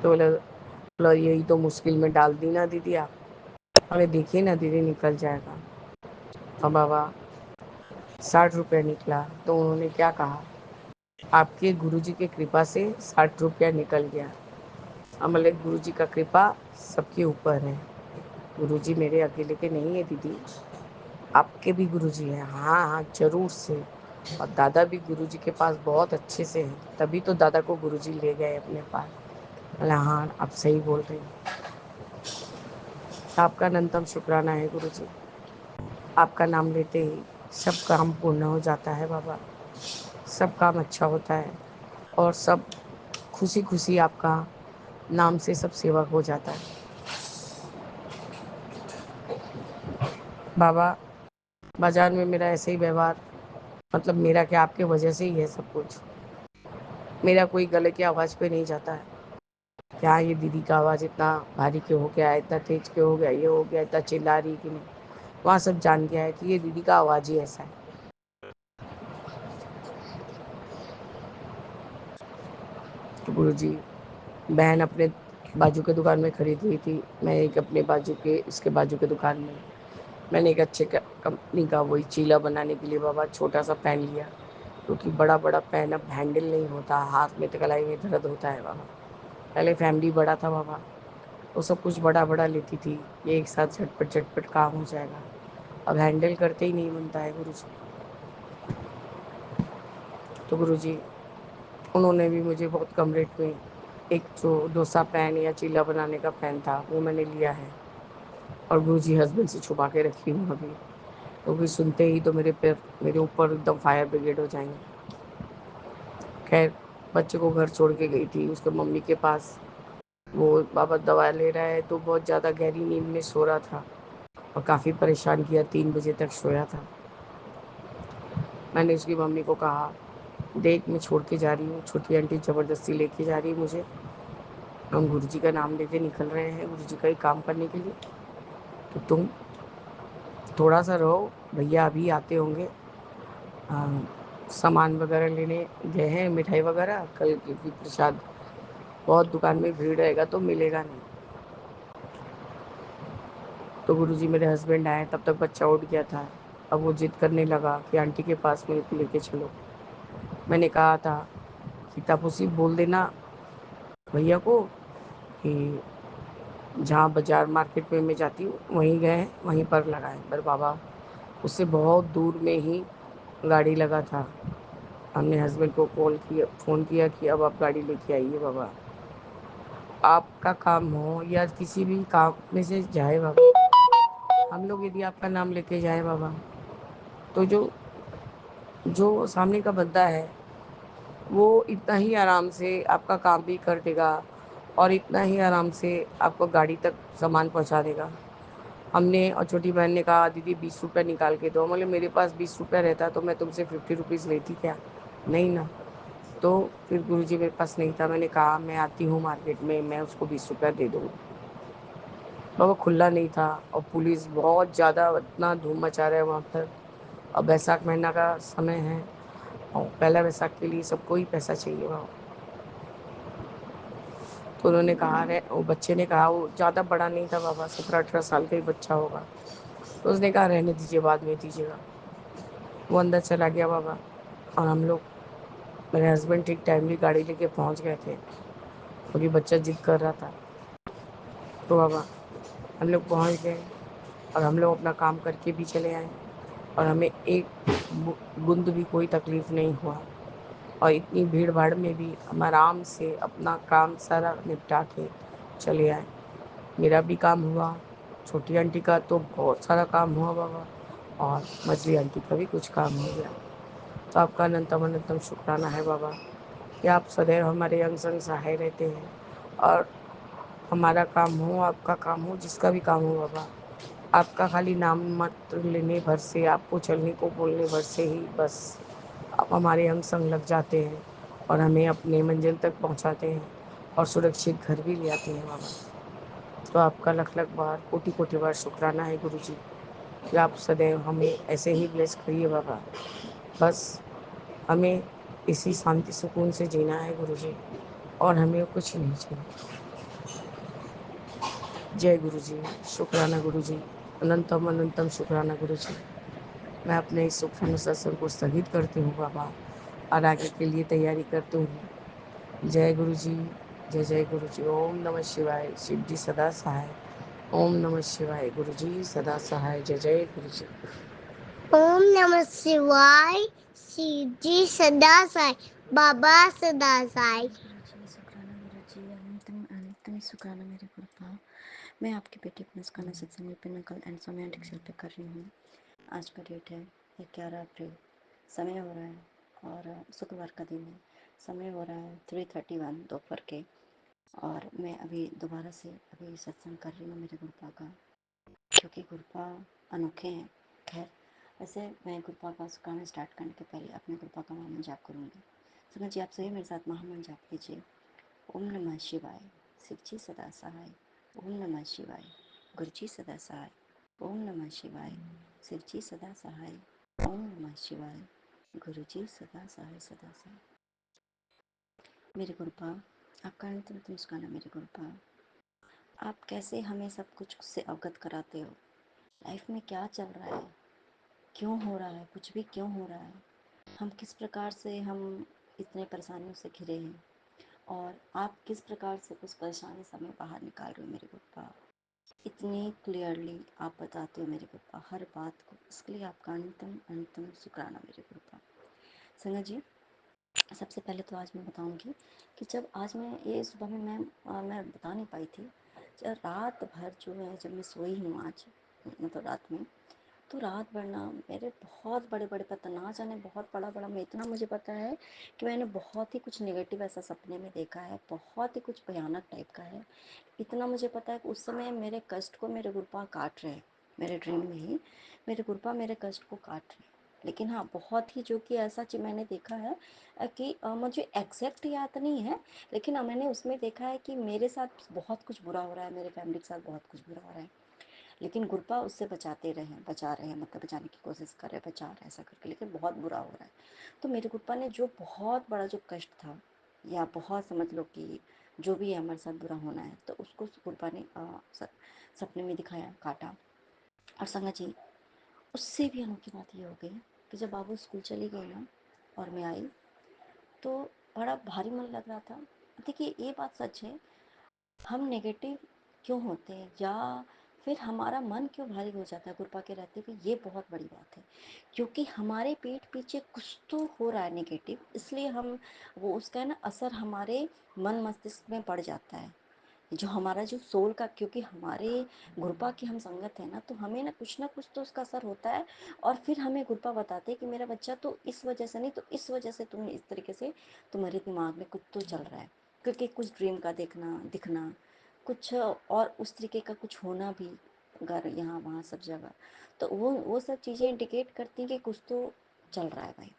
Speaker 3: तो बोला यही तो मुश्किल में डाल दी ना दीदी आप। हमें देखिए ना दीदी निकल जाएगा। और बाबा 60 रुपये निकला। तो उन्होंने क्या कहा, आपके गुरुजी की कृपा से 60 रुपया निकल गया। अब बोले गुरुजी का कृपा सबके ऊपर है, गुरुजी मेरे अकेले के नहीं है दीदी, आपके भी गुरुजी हैं। हाँ हाँ जरूर से। और दादा भी गुरुजी के पास बहुत अच्छे से हैं, तभी तो दादा को गुरुजी ले गए अपने पास। बोला हाँ आप सही बोल रही हैं। आपका अनंतम शुक्राना है गुरुजी, आपका नाम लेते ही सब काम पूर्ण हो जाता है बाबा, सब काम अच्छा होता है और सब खुशी खुशी आपका नाम से सब सेवा हो जाता है। बाबा बाजार में मेरा ऐसे ही व्यवहार, मतलब मेरा क्या आपके वजह से ही है सब कुछ। मेरा कोई गले की आवाज़ पे नहीं जाता है, क्या ये दीदी का आवाज़ इतना भारी क्यों हो गया, इतना तेज क्यों हो गया, ये हो गया, इतना चिल्ला रही कि नहीं। वहाँ सब जान गया है कि ये दीदी का आवाज़ ही ऐसा है। तो गुरु जी, बहन अपने बाजू के दुकान में खरीद हुई थी, मैं एक अपने बाजू के इसके बाजू के दुकान में मैंने एक अच्छे कंपनी का वही चीला बनाने के लिए बाबा छोटा सा पैन लिया, क्योंकि बड़ा बड़ा पैन अब हैंडल नहीं होता, हाथ में कलाई में दर्द होता है बाबा। पहले फैमिली बड़ा था बाबा, वो सब कुछ बड़ा बड़ा लेती थी, ये एक साथ झटपट झटपट काम हो जाएगा, अब हैंडल करते ही नहीं बनता है गुरु जी। तो गुरु जी उन्होंने भी मुझे बहुत कम रेट में एक जो डोसा पैन या चीला बनाने का पैन था वो मैंने लिया है, और गुरु जी हस्बैंड से छुपा के रखी हूँ अभी, क्योंकि सुनते ही तो मेरे पैर मेरे ऊपर एकदम फायर ब्रिगेड हो जाएंगे। खैर बच्चे को घर छोड़ के गई थी उसके मम्मी के पास, वो बाबा दवा ले रहा है तो बहुत ज़्यादा गहरी नींद में सो रहा था और काफ़ी परेशान किया, 3 बजे तक सोया था। मैंने उसकी मम्मी को कहा, देख मैं छोड़ के जा रही हूँ, छोटी आंटी ज़बरदस्ती लेके जा रही है मुझे, हम गुरुजी का नाम लेके निकल रहे हैं गुरुजी का ही काम करने के लिए, तो तुम थोड़ा सा रहो, भैया अभी आते होंगे, सामान वगैरह लेने गए हैं, मिठाई वगैरह कल, क्योंकि प्रसाद बहुत दुकान में भीड़ रहेगा तो मिलेगा नहीं। तो गुरुजी मेरे हस्बैंड आए तब तक बच्चा उठ गया था। अब वो जिद करने लगा कि आंटी के पास मेरे को लेके चलो। मैंने कहा था कि तापूसी बोल देना भैया को कि जहाँ बाजार मार्केट में मैं जाती हूँ वहीं गए, वहीं पर लगाए, पर बाबा उससे बहुत दूर में ही गाड़ी लगा था। हमने हस्बैंड को फ़ोन किया कि अब आप गाड़ी लेके आइए बाबा, आपका काम हो या किसी भी काम में से जाए बाबा, हम लोग यदि आपका नाम लेके जाए बाबा, तो जो जो सामने का बंदा है वो इतना ही आराम से आपका काम भी कर देगा और इतना ही आराम से आपको गाड़ी तक सामान पहुंचा देगा। हमने और छोटी बहन ने कहा, दीदी 20 रुपये निकाल के दो। बोले मेरे पास 20 रुपये रहता तो मैं तुमसे 50 रुपीज़ लेती क्या, नहीं ना। तो फिर गुरुजी मेरे पास नहीं था, मैंने कहा मैं आती हूँ मार्केट में, मैं उसको 20 रुपया दे दूँगी। बाबा खुला नहीं था और पुलिस बहुत ज़्यादा इतना धूम मचा रहा है वहाँ पर, और बैसाख महीना का समय है और पहला वैसाख के लिए सबको ही पैसा चाहिए वहाँ। तो उन्होंने कहा, रे वो बच्चे ने कहा, वो ज़्यादा बड़ा नहीं था बाबा, 17-18 साल का ही बच्चा होगा, तो उसने कहा रहने दीजिए बाद में दीजिएगा। वो अंदर चला गया बाबा, और हम लोग, मेरे हस्बैंड ठीक टाइमली गाड़ी लेके पहुंच गए थे, क्योंकि बच्चा जिद कर रहा था। तो बाबा हम लोग पहुंच गए और हम लोग अपना काम करके भी चले आए, और हमें एक बूंद भी कोई तकलीफ़ नहीं हुआ, और इतनी भीड़ भाड़ में भी हम आराम से अपना काम सारा निपटा के चले आए। मेरा भी काम हुआ, छोटी आंटी का तो बहुत सारा काम हुआ बाबा, और मछली आंटी का भी कुछ काम हो गया। तो आपका अनंतम अनंतम शुक्राना है बाबा कि आप सदैव हमारे अंग संग सहाय रहते हैं, और हमारा काम हो, आपका काम हो, जिसका भी काम हो बाबा, आपका खाली नाम मात्र लेने भर से, आपको चलने को बोलने भर से ही बस आप हमारे अंग संग लग जाते हैं, और हमें अपने मंजिल तक पहुंचाते हैं और सुरक्षित घर भी ले आते हैं बाबा। तो आपका लख लख बार कोटि कोटि बार शुक्राना है गुरु जी कि आप सदैव हमें ऐसे ही ब्लेस करिए बाबा। बस हमें इसी शांति सुकून से जीना है गुरु जी, और हमें कुछ नहीं चाहिए। जय गुरु जी, शुक्राना गुरु जी, अनंतम अनंतम शुक्राना गुरु जी। मैं अपने इस शुक्राना सत्संग को स्थगित करती हूँ बाबा, और आगे के लिए तैयारी करती हूँ। जय गुरु जी, जय जय गुरु जी। ओम नमः शिवाय। शिव जी सदा सहाय। ओम नमः शिवाय। गुरु जी सदा सहाय। जय जय गुरु जी।
Speaker 4: ओम नमः शिवाय। शिव जी सदा सहाय, बाबा सदा सहाय।
Speaker 1: गुरु जी शुक्राना, गुरु जी अनंतम अनंतम शुक्राना मेरे गुरुपा। मैं आपकी बेटी मुस्कान सत्संग में कल एंड समय डिक्शल पे कर रही हूँ। आज का डेट है 11 अप्रैल। समय हो रहा है और शुक्रवार का दिन है। समय हो रहा है 3:31 दोपहर के। और मैं अभी दोबारा से अभी सत्संग कर रही हूँ मेरे गुरुपा का, क्योंकि गुरुपा अनोखे हैं। खैर, वैसे मैं गुरुपा का शुक्राना स्टार्ट करने के पहले अपने गुरुपा का महामंत्र जाप करूँगी। सुना जी, आप सभी मेरे साथ महामंत्र जाप कीजिए। ओम नमः शिवाय। शिव जी सदा सहाय। ओम नमः शिवाय। गुरु जी सदा सहाय। ओम नमः शिवाय। शिव जी सदा सहाय। ओम नमः शिवाय। गुरु जी सदा सहाय सदा सहाय। मेरे गुरुपा, आपका अंतिम मुस्काना मेरे गुरुपा। आप कैसे हमें सब कुछ से अवगत कराते हो। लाइफ में क्या चल रहा है, क्यों हो रहा है, कुछ भी क्यों हो रहा है, हम किस प्रकार से हम इतने परेशानियों से घिरे हैं, और आप किस प्रकार से उस परेशानी से हमें बाहर निकाल रहे हो मेरे गुप्पा। इतनी क्लियरली आप बताते हो मेरे गुप्पा हर बात को। इसके लिए आपका अंतम अंतम शुक्राना मेरे गुप्पा। संगत जी, सबसे पहले तो आज मैं बताऊंगी कि जब आज मैं ये सुबह में मैं बता नहीं पाई थी। जब रात भर जो है, जब मैं सोई हूँ आज, मतलब रात में, तो रात भर ना मेरे बहुत बड़े बड़े पता ना जाने बहुत बड़ा बड़ा, मैं इतना मुझे पता है कि मैंने बहुत ही कुछ नेगेटिव ऐसा सपने में देखा है, बहुत ही कुछ भयानक टाइप का है। इतना मुझे पता है कि उस समय मेरे कष्ट को मेरे गुरुपा काट रहे हैं। मेरे ड्रीम में ही मेरे गुरुपा मेरे कष्ट को काट रहे हैं। लेकिन हाँ, बहुत ही जो कि ऐसा चीज मैंने देखा है कि मुझे एग्जैक्ट याद नहीं है, लेकिन मैंने उसमें देखा है कि मेरे साथ बहुत कुछ बुरा हो रहा है, मेरे फैमिली के साथ बहुत कुछ बुरा हो रहा है, लेकिन गुरुपा उससे बचा रहे हैं, मतलब बचाने की कोशिश कर रहे हैं, बचा रहे हैं ऐसा करके, लेकिन बहुत बुरा हो रहा है। तो मेरे गुरुपा ने जो बहुत बड़ा जो कष्ट था, या बहुत समझ लो कि जो भी है हमारे साथ बुरा होना है, तो उसको गुरुपा ने सपने में दिखाया, काटा। और संगत जी, उससे भी अनोखी बात ये हो गई कि जब बाबू स्कूल चली गई ना और मैं आई, तो बड़ा भारी मन लग रहा था। देखिए, ये बात सच है, हम नेगेटिव क्यों होते हैं, या फिर हमारा मन क्यों भारी हो जाता है गुरुपा के रहते हुए, ये बहुत बड़ी बात है। क्योंकि हमारे पीठ पीछे कुछ तो हो रहा है नेगेटिव, इसलिए हम वो उसका है ना असर हमारे मन मस्तिष्क में पड़ जाता है। जो हमारा जो सोल का, क्योंकि हमारे गुरुपा की हम संगत है ना कुछ तो उसका असर होता है। और फिर हमें गुरुपा बताते हैं कि मेरा बच्चा तो इस वजह से नहीं, तो इस वजह से तुम इस तरीके से, तुम्हारे दिमाग में कुछ तो चल रहा है। क्योंकि कुछ ड्रीम का दिखना कुछ और उस तरीके का कुछ होना भी, घर यहाँ वहाँ सब जगह, तो वो सब चीज़ें इंडिकेट करती हैं कि कुछ तो चल रहा है भाई।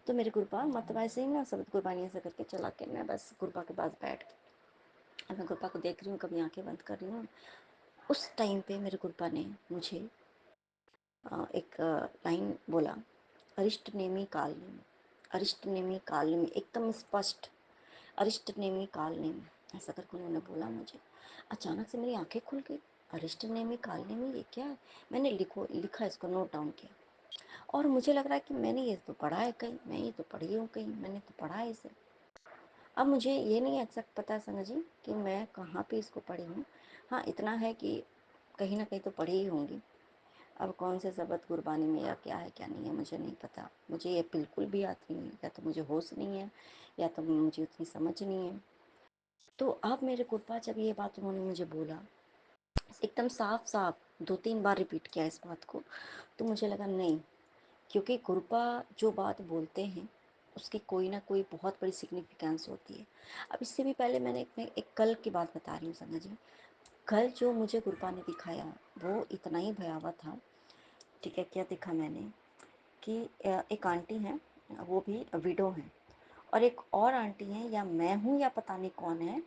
Speaker 1: तो मेरे गुरुपा मतलब ऐसे ही ना सब कुर्बानी ऐसे करके चला के मैं बस गुरुपा के पास बैठ के मैं गुरुपा को देख रही हूँ, कभी आंखें बंद कर रही हूँ। उस टाइम पे मेरे गुरुपा ने मुझे एक लाइन बोला, अरिष्ट नेमी काल नेमी, अरिष्ट नेमी काल नेमी, एकदम स्पष्ट, अरिष्ट नेमी काल नेमी, ऐसा करके उन्होंने बोला मुझे। अचानक से मेरी आंखें खुल गई। अरिष्ट नेमी काल नेमी, ये क्या है? मैंने लिखा, इसको नोट डाउन किया। और मुझे लग रहा है कि मैंने ये तो पढ़ा है कहीं, मैं ये तो पढ़ी हूँ कहीं, मैंने तो पढ़ा है इसे। अब मुझे ये नहीं एग्जैक्ट पता है संजय जी कि मैं कहाँ पे इसको पढ़ी हूँ। हाँ, इतना है कि कहीं ना कहीं तो पढ़ी ही होंगी। अब कौन से शब्द गुरबानी में या क्या है क्या नहीं है मुझे नहीं पता। मुझे ये बिल्कुल भी याद नहीं है, या तो मुझे होश नहीं है, या तो मुझे उतनी समझ नहीं है। तो अब मेरे गुरबा जब ये बात उन्होंने मुझे बोला, एकदम साफ साफ 2-3 बार रिपीट किया इस बात को, तो मुझे लगा नहीं, क्योंकि गुरुपा जो बात बोलते हैं उसकी कोई ना कोई बहुत बड़ी सिग्निफिकेंस होती है। अब इससे भी पहले मैंने एक कल की बात बता रही हूँ संजय जी। कल जो मुझे गुरुपा ने दिखाया वो इतना ही भयावह था। ठीक है, क्या दिखा मैंने कि एक आंटी हैं, वो भी विडो हैं, और एक और आंटी हैं, या मैं हूँ या पता नहीं कौन है,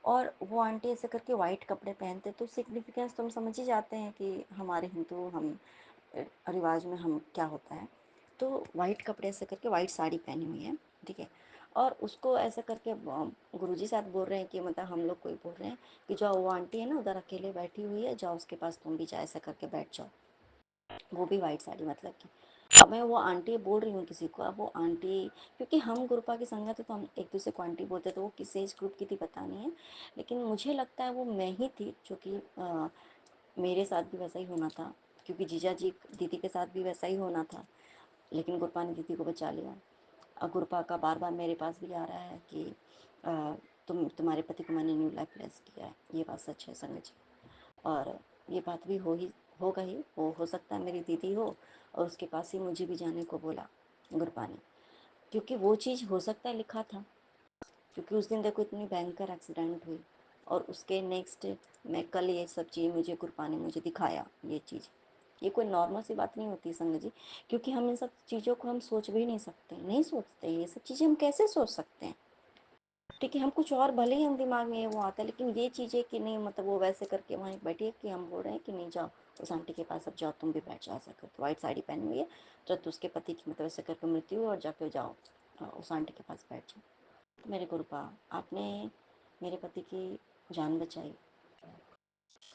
Speaker 5: और वो आंटी ऐसे करके वाइट कपड़े पहनते, तो सिग्निफिकेंस तो हम समझ ही जाते हैं कि हमारे हिंदू हम रिवाज में हम क्या होता है। तो वाइट कपड़े ऐसे करके वाइट साड़ी पहनी हुई है, ठीक है। और उसको ऐसा करके गुरुजी साथ बोल रहे हैं कि मतलब हम लोग कोई बोल रहे हैं कि जाओ, वो आंटी है ना उधर अकेले बैठी हुई है, जाओ उसके पास तुम भी जाओ, ऐसा करके बैठ जाओ। वो भी वाइट साड़ी मतलब कि। अब मैं वो आंटी बोल रही हूँ किसी को, अब वो आंटी, क्योंकि हम गुरुपा की संगत है तो हम एक दूसरे को आंटी बोलते, तो वो किस एज ग्रुप की थी पता नहीं है, लेकिन मुझे लगता है वो मैं ही थी, जो कि मेरे साथ भी वैसा ही होना था, क्योंकि जीजा जी दीदी के साथ भी वैसा ही होना था, लेकिन गुरुपा ने दीदी को बचा लिया। और गुरुपा का बार बार मेरे पास भी आ रहा है कि तुम्हारे पति को मैंने न्यू लाइफ ब्लेस किया है, ये बात सच है संगत जी। और ये बात भी होगा ही, वो हो सकता है मेरी दीदी हो और उसके पास ही मुझे भी जाने को बोला गुरुपा ने, क्योंकि वो चीज़ हो सकता है लिखा था, क्योंकि उस दिन देखो इतनी भयंकर एक्सीडेंट हुई, और उसके नेक्स्ट मैं कल ये सब चीज़ मुझे गुरुपा ने मुझे दिखाया ये चीज़। ये कोई नॉर्मल सी बात नहीं होती संगत जी, क्योंकि हम इन सब चीज़ों को हम सोच भी नहीं सकते, नहीं सोचते, ये सब चीज़ें हम कैसे सोच सकते हैं, ठीक है। हम कुछ और भले ही हम दिमाग में वो आता है, लेकिन ये चीज़ें कि नहीं, मतलब वो वैसे करके वहाँ बैठी है कि हम बोल रहे हैं कि नहीं जाओ उस आंटी के पास, अब जाओ तुम भी बैठ जाओ, ऐसा करके वाइट साड़ी पहनी हुई है, तो उसके पति की मतलब ऐसे करके मृत्यु हुई, और जाके जाओ उस आंटी के पास बैठ जाओ। तो मेरे गुरुपा, आपने मेरे पति की जान बचाई,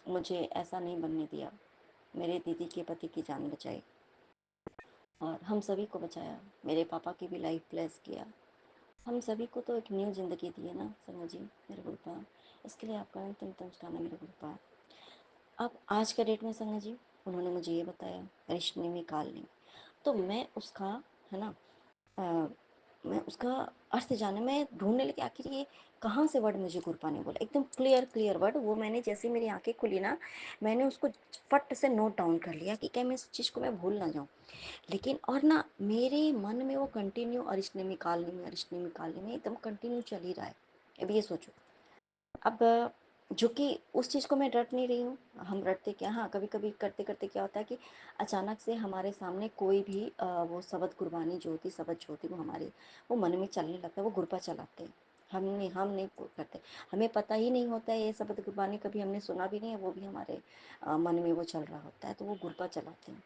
Speaker 5: मुझे ऐसा नहीं बनने दिया, मेरे दीदी के पति की जान बचाई, और हम सभी को बचाया, मेरे पापा की भी लाइफ ब्लेस किया, हम सभी को तो एक न्यू ज़िंदगी दी है ना संगत जी मेरे गुरुपा। इसके लिए आपका अंतिम नमस्कार मेरे गुरुपा। अब आज के डेट में संगत जी उन्होंने मुझे ये बताया रिश्नेमी कालनी, तो मैं उसका, है ना, मैं उसका अर्थ जाने में ढूंढने लगी, आखिर ये कहाँ से वर्ड मुझे गुरुपा ने बोला, एकदम क्लियर वर्ड। वो मैंने जैसे मेरी आंखें खुली ना, मैंने उसको फट से नोट डाउन कर लिया कि क्या मैं इस चीज़ को मैं भूल ना जाऊँ। लेकिन और ना मेरे मन में वो कंटिन्यू अरिश्नेमी कालनी में एकदम कंटिन्यू चल ही रहा है। अब ये सोचो, अब जो कि उस चीज़ को मैं रट नहीं रही हूँ, हम रटते क्या, हाँ कभी कभी करते करते क्या होता है कि अचानक से हमारे सामने कोई भी वो शबद कुर्बानी जो होती, शबद जो होती, वो हमारे वो मन में चलने लगता है, वो गुरपा चलाते हैं। हम नहीं करते, हमें पता ही नहीं होता है ये शबद कुर्बानी, कभी हमने सुना भी नहीं है, वो भी हमारे मन में वो चल रहा होता है, तो वो गुरपा चलाते हैं,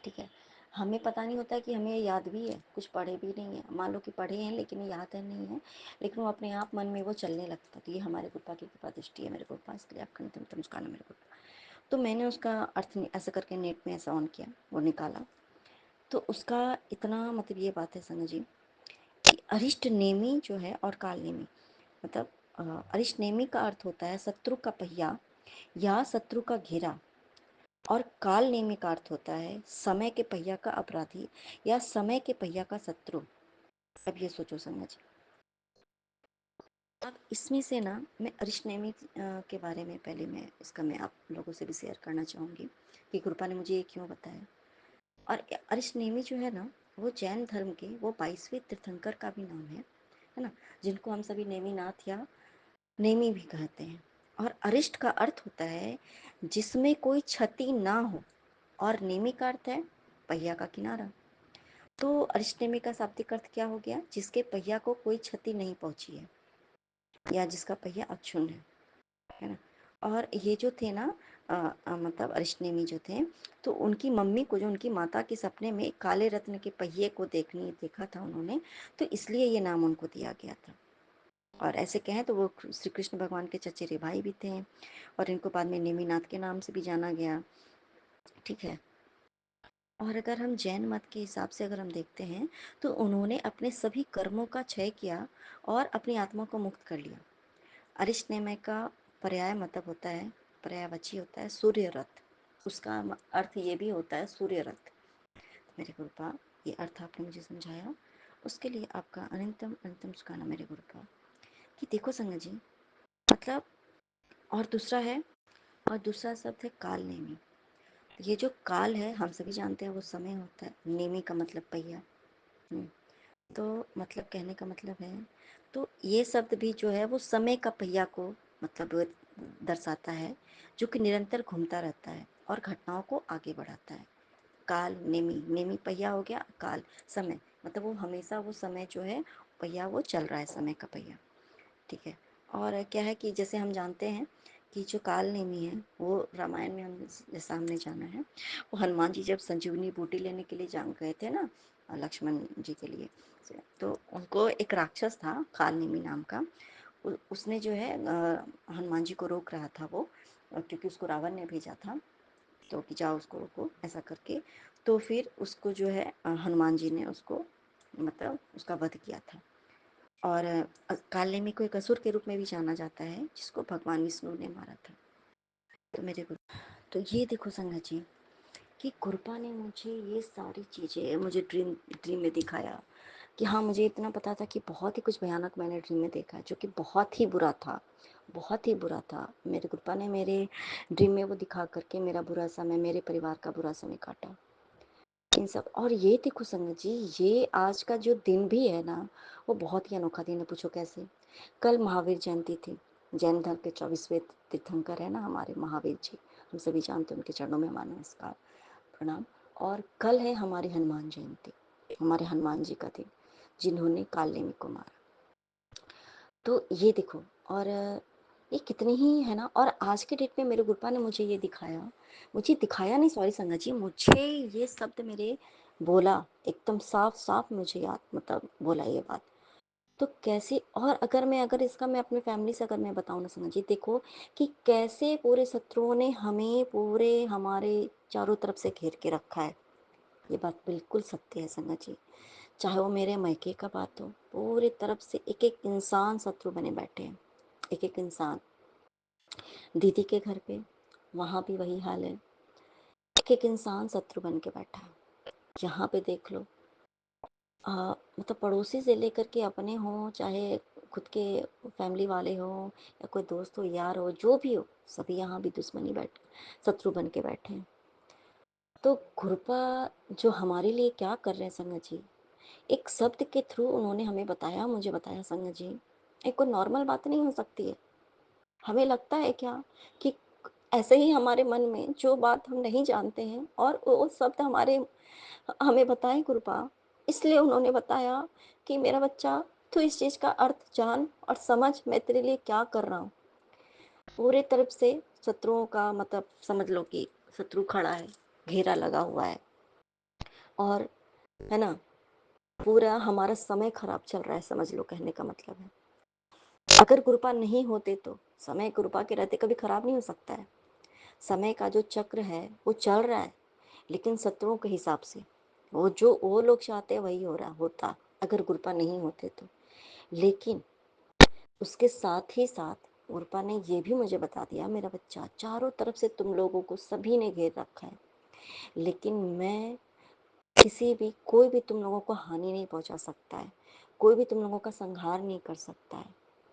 Speaker 5: ठीक है। हमें पता नहीं होता है कि हमें ये याद भी है, कुछ पढ़े भी नहीं है, मान लो कि पढ़े हैं लेकिन याद है नहीं है, लेकिन वो अपने आप मन में वो चलने लगता है। तो ये हमारे गुरुपा की कृपा दृष्टि है मेरे गुरुपा, इसके लिए आपका नित्य नमस्कार है मेरे गुरुपा। तो मैंने उसका अर्थ ऐसा करके नेट में ऐसा ऑन किया, वो निकाला, तो उसका इतना मतलब ये बात है संजय जी कि अरिष्ट नेमी जो है और काल नेमी, मतलब अरिष्ट नेमी का अर्थ होता है शत्रु का पहिया या शत्रु का घेरा, और काल नेमी का अर्थ होता है समय के पहिया का अपराधी या समय के पहिया का शत्रु। अब ये सोचो समझ। अब इसमें से ना मैं अरिष्ट नेमी के बारे में पहले मैं आप लोगों से भी शेयर करना चाहूँगी कि कृपा ने मुझे ये क्यों बताया। और अरिष्ट नेमी जो है ना, वो जैन धर्म के वो 22वें तीर्थंकर का भी नाम है ना, जिनको हम सभी नेमीनाथ या नेमी भी कहते हैं। और अरिष्ट का अर्थ होता है जिसमें कोई क्षति ना हो, और नेमी का अर्थ है पहिया का किनारा। तो अरिष्ट नेमी का शाब्दिक अर्थ क्या हो गया, जिसके पहिया को कोई क्षति नहीं पहुंची है, या जिसका पहिया अक्षुण्ण है ना। और ये जो थे ना मतलब अरिष्ट नेमी जो थे, तो उनकी मम्मी को, जो उनकी माता के सपने में काले रत्न के पहिए को देखा था उन्होंने, तो इसलिए ये नाम उनको दिया गया था। और ऐसे कहें तो वो श्री कृष्ण भगवान के चचेरे भाई भी थे, और इनको बाद में नेमीनाथ के नाम से भी जाना गया, ठीक है। और अगर हम जैन मत के हिसाब से अगर हम देखते हैं, तो उन्होंने अपने सभी कर्मों का क्षय किया और अपनी आत्मा को मुक्त कर लिया। अरिष्ट नेमी का पर्याय मतलब होता है, पर्यायवाची होता है सूर्य रथ, उसका अर्थ ये भी होता है सूर्य रथ। मेरे गुरुपा, ये अर्थ आपने मुझे समझाया, उसके लिए आपका अनंतम अनंतम शुक्राना मेरे गुरुपा। कि देखो संगत जी, मतलब और दूसरा शब्द है काल नेमी। ये जो काल है हम सभी जानते हैं वो समय होता है, नेमी का मतलब पहिया। तो मतलब कहने का मतलब है, तो ये शब्द भी जो है वो समय का पहिया को मतलब दर्शाता है, जो कि निरंतर घूमता रहता है और घटनाओं को आगे बढ़ाता है। काल नेमी, नेमी पहिया हो गया, काल समय, मतलब वो हमेशा वो समय जो है पहिया वो चल रहा है, समय का पहिया, ठीक है। और क्या है कि जैसे हम जानते हैं कि जो काल नेमी है वो रामायण में हम जैसा हमने जाना है, वो हनुमान जी जब संजीवनी बूटी लेने के लिए गए थे ना लक्ष्मण जी के लिए, तो उनको एक राक्षस था काल नेमी नाम का, उसने जो है हनुमान जी को रोक रहा था वो, क्योंकि उसको रावण ने भेजा था तो कि जाओ उसको रोको ऐसा करके। तो फिर उसको जो है हनुमान जी ने उसको मतलब उसका वध किया था। और काल नेमी को एक असुर के रूप में भी जाना जाता है जिसको भगवान विष्णु ने मारा था। तो मेरे गुरु, तो ये देखो संगत जी कि कृपा ने मुझे ये सारी चीज़ें मुझे ड्रीम में दिखाया कि हाँ, मुझे इतना पता था कि बहुत ही कुछ भयानक मैंने ड्रीम में देखा जो कि बहुत ही बुरा था, बहुत ही बुरा था। मेरे कृपा ने मेरे ड्रीम में वो दिखा करके मेरा बुरा समय, मेरे परिवार का बुरा समय काटा इन सब। और ये देखो संगत जी, ये आज का जो दिन भी है ना, वो बहुत ही अनोखा दिन है। पूछो कैसे? कल महावीर जयंती थी, जैन धर्म के 24वें तीर्थंकर है ना हमारे महावीर जी, हम सभी जानते हैं, उनके चरणों में हमारा नमस्कार प्रणाम। और कल है हमारी हनुमान जयंती, हमारे हनुमान जी का दिन जिन्होंने काल नेमी को मारा। तो ये देखो, और ये कितनी ही है ना। और आज के डेट में मेरे गुरुपा ने मुझे ये दिखाया, मुझे दिखाया नहीं, सॉरी संगत जी, मुझे ये शब्द मेरे बोला एकदम साफ साफ, मुझे याद मतलब बोला ये बात। तो कैसे, और अगर इसका मैं अपनी फैमिली से अगर मैं बताऊँ ना संगत जी, देखो कि कैसे पूरे शत्रुओं ने हमें पूरे हमारे चारों तरफ से घेर के रखा है। ये बात बिल्कुल सत्य है संगत जी। चाहे वो मेरे मायके का बात हो, पूरी तरफ से एक एक इंसान शत्रु बने बैठे हैं, एक एक इंसान। दीदी के घर पे वहाँ भी वही हाल है, एक एक इंसान शत्रु बन के बैठा है। यहाँ पे देख लो, मतलब पड़ोसी से लेकर के अपने हों, चाहे खुद के फैमिली वाले हों, या कोई दोस्त हो, यार हो, जो भी हो, सभी यहाँ भी दुश्मनी शत्रु बन के बैठे हैं। तो कृपा जो हमारे लिए क्या कर रहे हैं संगत जी, एक शब्द के थ्रू उन्होंने हमें बताया, मुझे बताया संगत जी, एक कोई नॉर्मल बात नहीं हो सकती है। हमें लगता है क्या कि ऐसे ही हमारे मन में जो बात हम नहीं जानते हैं और वो शब्द हमें बताए कृपा, इसलिए उन्होंने बताया कि मेरा बच्चा, तो इस चीज़ का अर्थ जान और समझ, मैं तेरे लिए क्या कर रहा हूँ। पूरे तरफ से शत्रुओं का मतलब समझ लो कि शत्रु खड़ा है, घेरा लगा हुआ है, और है ना, पूरा हमारा समय खराब चल रहा है, समझ लो, कहने का मतलब है। अगर कृपा नहीं होते तो समय कृपा के रहते कभी खराब नहीं हो सकता है। समय का जो चक्र है वो चल रहा है, लेकिन शत्रुओं के हिसाब से, वो लोग चाहते हैं वही हो रहा होता, अगर कृपा नहीं होते तो। लेकिन उसके साथ ही साथ कृपा ने ये भी मुझे बता दिया, मेरा बच्चा, चारों तरफ से तुम लोगों को सभी ने घेर रखा है, लेकिन मैं कोई भी तुम लोगों को हानि नहीं पहुंचा सकता है, कोई भी तुम लोगों का संहार नहीं कर सकता है,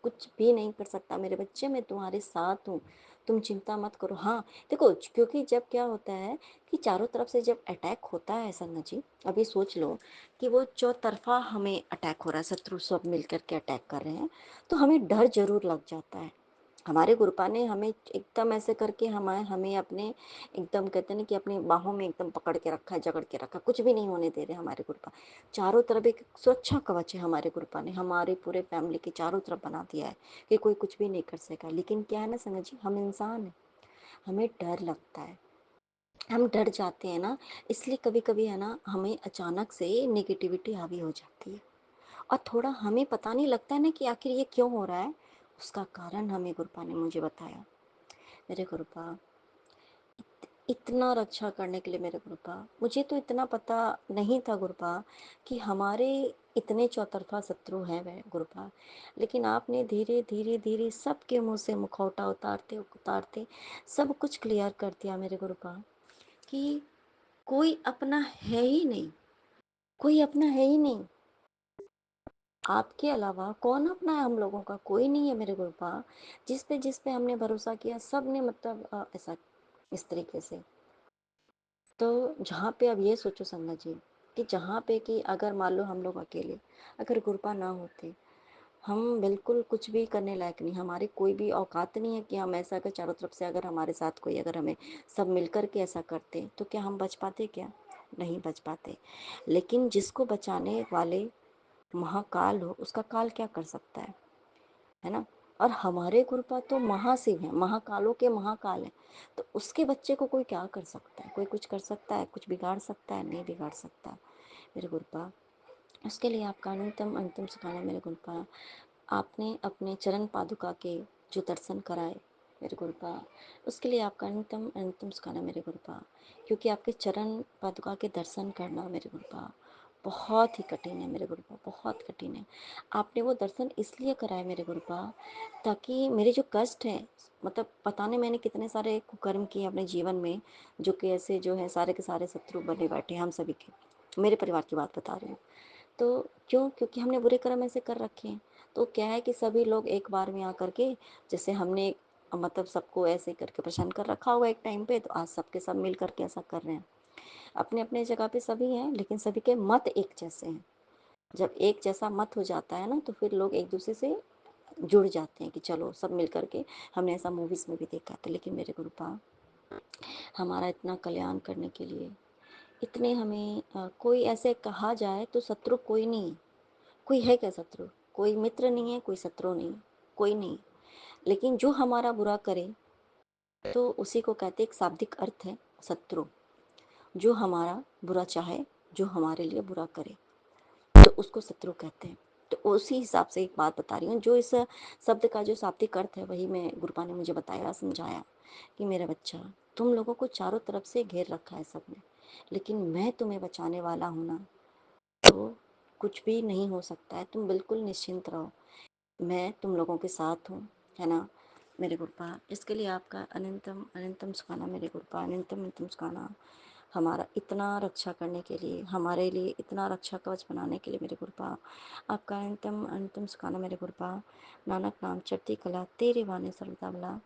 Speaker 5: कुछ भी नहीं कर सकता मेरे बच्चे, मैं तुम्हारे साथ हूँ, तुम चिंता मत करो। हाँ देखो, क्योंकि जब क्या होता है कि चारों तरफ से जब अटैक होता है संगत जी, अभी सोच लो कि वो चौतरफा हमें अटैक हो रहा है, शत्रु सब मिल करके अटैक कर रहे हैं, तो हमें डर जरूर लग जाता है। हमारे गुरुपा ने हमें एकदम ऐसे करके हमें हमें अपने एकदम कहते हैं कि अपनी बाहों में एकदम पकड़ के रखा है, जकड़ के रखा, कुछ भी नहीं होने दे रहे हमारे गुरुपा। चारों तरफ एक सुरक्षा कवच है, हमारे गुरुपा ने हमारे पूरे फैमिली के चारों तरफ बना दिया है कि कोई कुछ भी नहीं कर सकेगा। लेकिन क्या है ना संगत जी, हम इंसान हैं, हमें डर लगता है, हम डर जाते हैं ना, इसलिए कभी कभी है ना हमें अचानक से नेगेटिविटी हावी हो जाती है, और थोड़ा हमें पता नहीं लगता है ना कि आखिर ये क्यों हो रहा है। उसका कारण हमें गुरुपा ने मुझे बताया। मेरे गुरुपा इतना रक्षा करने के लिए, मेरे गुरुपा, मुझे तो इतना पता नहीं था गुरुपा कि हमारे इतने चौतरफा शत्रु हैं वे गुरुपा। लेकिन आपने धीरे धीरे धीरे सबके मुंह से मुखौटा उतारते उतारते सब कुछ क्लियर कर दिया मेरे गुरुपा, कि कोई अपना है ही नहीं, कोई अपना है ही नहीं, आपके अलावा कौन अपना है, हम लोगों का कोई नहीं है मेरे गुरुपा। जिस पे हमने भरोसा किया सब ने मतलब ऐसा इस तरीके से। तो जहाँ पे अब ये सोचो संगत जी कि जहाँ पे कि अगर मान लो हम लोग अकेले, अगर गुरुपा ना होते, हम बिल्कुल कुछ भी करने लायक नहीं, हमारी कोई भी औकात नहीं है कि हम ऐसा, अगर चारों तरफ से अगर हमारे साथ कोई, अगर हमें सब मिलकर के ऐसा करते तो क्या हम बच पाते? क्या नहीं बच पाते। लेकिन जिसको बचाने वाले महाकाल हो, उसका काल क्या कर सकता है ना। और हमारे गुरुपा तो महाशिव हैं, महाकालों के महाकाल हैं। तो उसके बच्चे को कोई क्या कर सकता है? कोई कुछ कर सकता है? कुछ बिगाड़ सकता है? नहीं बिगाड़ सकता मेरे गुरुपा। उसके लिए आपका अंतिम अंतिम सुखाना मेरे गुरुपा। आपने अपने चरण पादुका के जो दर्शन कराए मेरे गुरुपा, उसके लिए आपका अंतिम अंतिम सुखाना मेरे गुरुपा। क्योंकि आपके चरण पादुका के दर्शन करना मेरे गुरुपा बहुत ही कठिन है मेरे गुरुपा, बहुत कठिन है। आपने वो दर्शन इसलिए कराए मेरे गुरुपा ताकि मेरे जो कष्ट हैं, मतलब पता नहीं मैंने कितने सारे कुकर्म किए अपने जीवन में, जो कि ऐसे जो है सारे के सारे शत्रु बने बैठे हैं हम सभी के। मेरे परिवार की बात बता रही हूँ। तो क्यों? क्योंकि हमने बुरे कर्म ऐसे कर रखे हैं। तो क्या है कि सभी लोग एक बार में आकर के, जैसे हमने मतलब सबको ऐसे करके परेशान कर रखा हुआ एक टाइम पे, तो आज सबके सब मिल करके ऐसा कर रहे हैं। अपने अपने जगह पे सभी हैं, लेकिन सभी के मत एक जैसे हैं। जब एक जैसा मत हो जाता है ना, तो फिर लोग एक दूसरे से जुड़ जाते हैं कि चलो सब मिल करके। हमने ऐसा मूवीज में भी देखा था। लेकिन मेरे गुरुपा, हमारा इतना कल्याण करने के लिए इतने हमें कोई ऐसे कहा जाए तो शत्रु कोई नहीं है। कोई है क्या शत्रु? कोई मित्र नहीं है, कोई शत्रु नहीं है, कोई नहीं। लेकिन जो हमारा बुरा करे, तो उसी को कहते एक शाब्दिक अर्थ है शत्रु। जो हमारा बुरा चाहे, जो हमारे लिए बुरा करे, तो उसको शत्रु कहते हैं। तो उसी हिसाब से एक बात बता रही हूँ, जो इस शब्द का जो शाब्दिक अर्थ है वही मैं गुरुपा ने मुझे बताया, समझाया कि मेरा बच्चा, तुम लोगों को चारों तरफ से घेर रखा है सबने, लेकिन मैं तुम्हें बचाने वाला हूँ ना, तो कुछ भी नहीं हो सकता है। तुम बिल्कुल निश्चिंत रहो, मैं तुम लोगों के साथ हूँ, है ना मेरे गुरुपा। इसके लिए आपका अनंतम अनंतम सुखाना मेरे गुरुपा, अनंतम अनंतम सुखाना। हमारा इतना रक्षा करने के लिए, हमारे लिए इतना रक्षा कवच बनाने के लिए मेरे गुरुपा, आपका अनंतम अनंतम सुखाना मेरे गुरुपा। नानक नाम चढ़ती कला तेरे वाणी सर्वदा भला।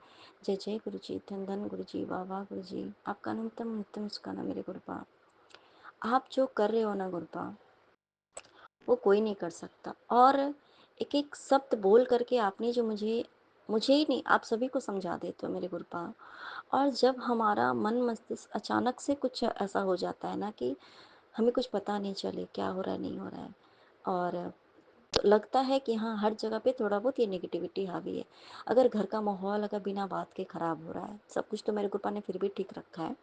Speaker 5: जय जय गुरु जी, धन धन गुरु जी, वाह वाह गुरु जी। आपका अनंतम अनंतम सुखाना मेरे गुरुपा। आप जो कर रहे हो ना गुरुपा, वो कोई नहीं कर सकता। और एक एक शब्द बोल करके आपने जो मुझे ही नहीं, आप सभी को समझा देते हो मेरे गुरुपा। और जब हमारा मन मस्तिष्क अचानक से कुछ ऐसा हो जाता है ना कि हमें कुछ पता नहीं चले क्या हो रहा है, नहीं हो रहा है, और तो लगता है कि हाँ हर जगह पे थोड़ा बहुत ये नेगेटिविटी हावी है। अगर घर का माहौल अगर बिना बात के खराब हो रहा है, सब कुछ तो मेरे गुरुपा ने फिर भी ठीक रखा है,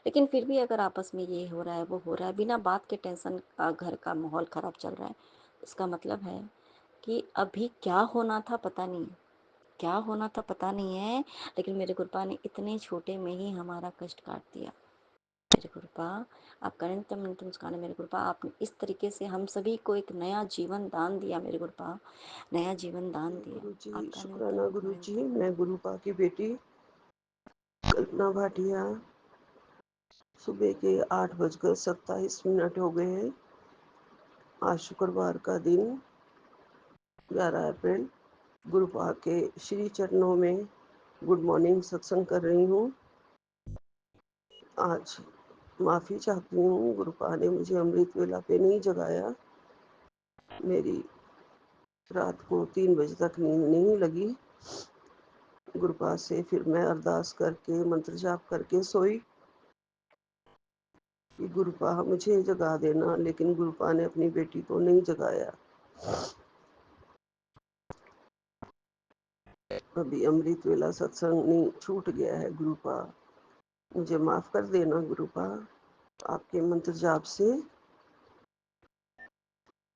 Speaker 5: लेकिन फिर भी अगर आपस में ये हो रहा है वो हो रहा है, बिना बात के टेंशन का घर का माहौल खराब चल रहा है, इसका मतलब है कि अभी क्या होना था पता नहीं, क्या होना था पता नहीं है। लेकिन मेरे गुरुपा ने इतने छोटे में ही हमारा कष्ट काट दिया मेरे गुरुपा। आपका अनंतम अनंतम सुखाना मेरे गुरुपा। आपने इस तरीके से हम सभी को एक नया जीवन दान दिया मेरे गुरुपा, नया जीवन दान दिया।
Speaker 6: गुरु जी
Speaker 5: आपका
Speaker 6: शुक्राना
Speaker 5: अनंतम
Speaker 6: गुरु जी।
Speaker 5: अनंतम।
Speaker 6: मैं गुरुपा की बेटी कल्पना भाटिया। सुबह के 8:27 हो गए हैं। आज शुक्रवार का दिन 11 अप्रैल। गुरुपा के श्री चरणों में गुड मॉर्निंग सत्संग कर रही हूँ। आज माफ़ी चाहती हूँ, गुरुपा ने मुझे अमृत वेला पे नहीं जगाया। मेरी रात को 3 बजे तक नींद नहीं लगी। गुरुपा से फिर मैं अरदास करके मंत्र जाप करके सोई कि गुरुपा मुझे जगा देना, लेकिन गुरुपा ने अपनी बेटी को नहीं जगाया। अभी अमृत वेला सत्संग नहीं छूट गया है। गुरुपा मुझे माफ कर देना। गुरुपा आपके मंत्र जाप से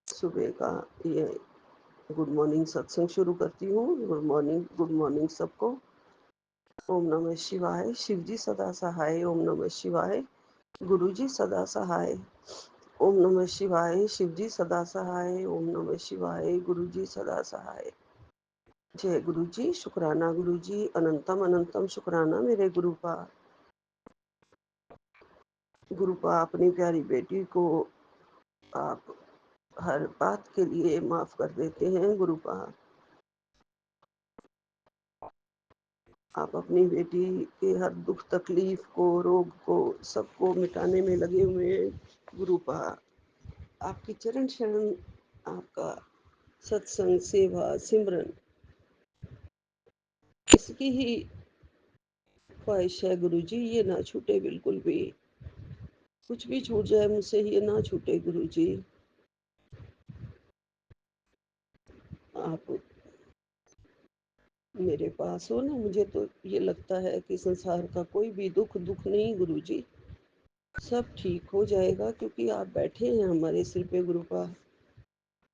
Speaker 6: सुबह का ये गुड मॉर्निंग सत्संग शुरू करती हूँ। गुड मॉर्निंग सबको। ओम नमः शिवाय। शिव जी सदा सहाय। ओम नमः शिवाय। गुरु जी सदा सहाय। ओम नमः शिवाय। शिव जी सदा सहाय। ओम नमः शिवाय। गुरु जी सदा सहाय। जय गुरु जी। शुक्राना गुरु जी। अनंतम अनंतम शुक्राना मेरे गुरुपा। गुरुपा अपनी प्यारी बेटी को आप हर बात के लिए माफ कर देते हैं। गुरुपा आप अपनी बेटी के हर दुख तकलीफ को, रोग को, सबको मिटाने में लगे हुए हैं। गुरुपा आपकी चरण शरण, आपका सत्संग, सेवा, सिमरन, इसकी ही ख्वाहिश है गुरु जी। ये ना छूटे बिल्कुल भी। कुछ भी छूट जाए मुझसे, ये ना छूटे गुरु जी। आप मेरे पास हो ना, मुझे तो ये लगता है कि संसार का कोई भी दुख दुख नहीं गुरुजी, सब ठीक हो जाएगा, क्योंकि आप बैठे हैं हमारे सिर पे गुरुपा।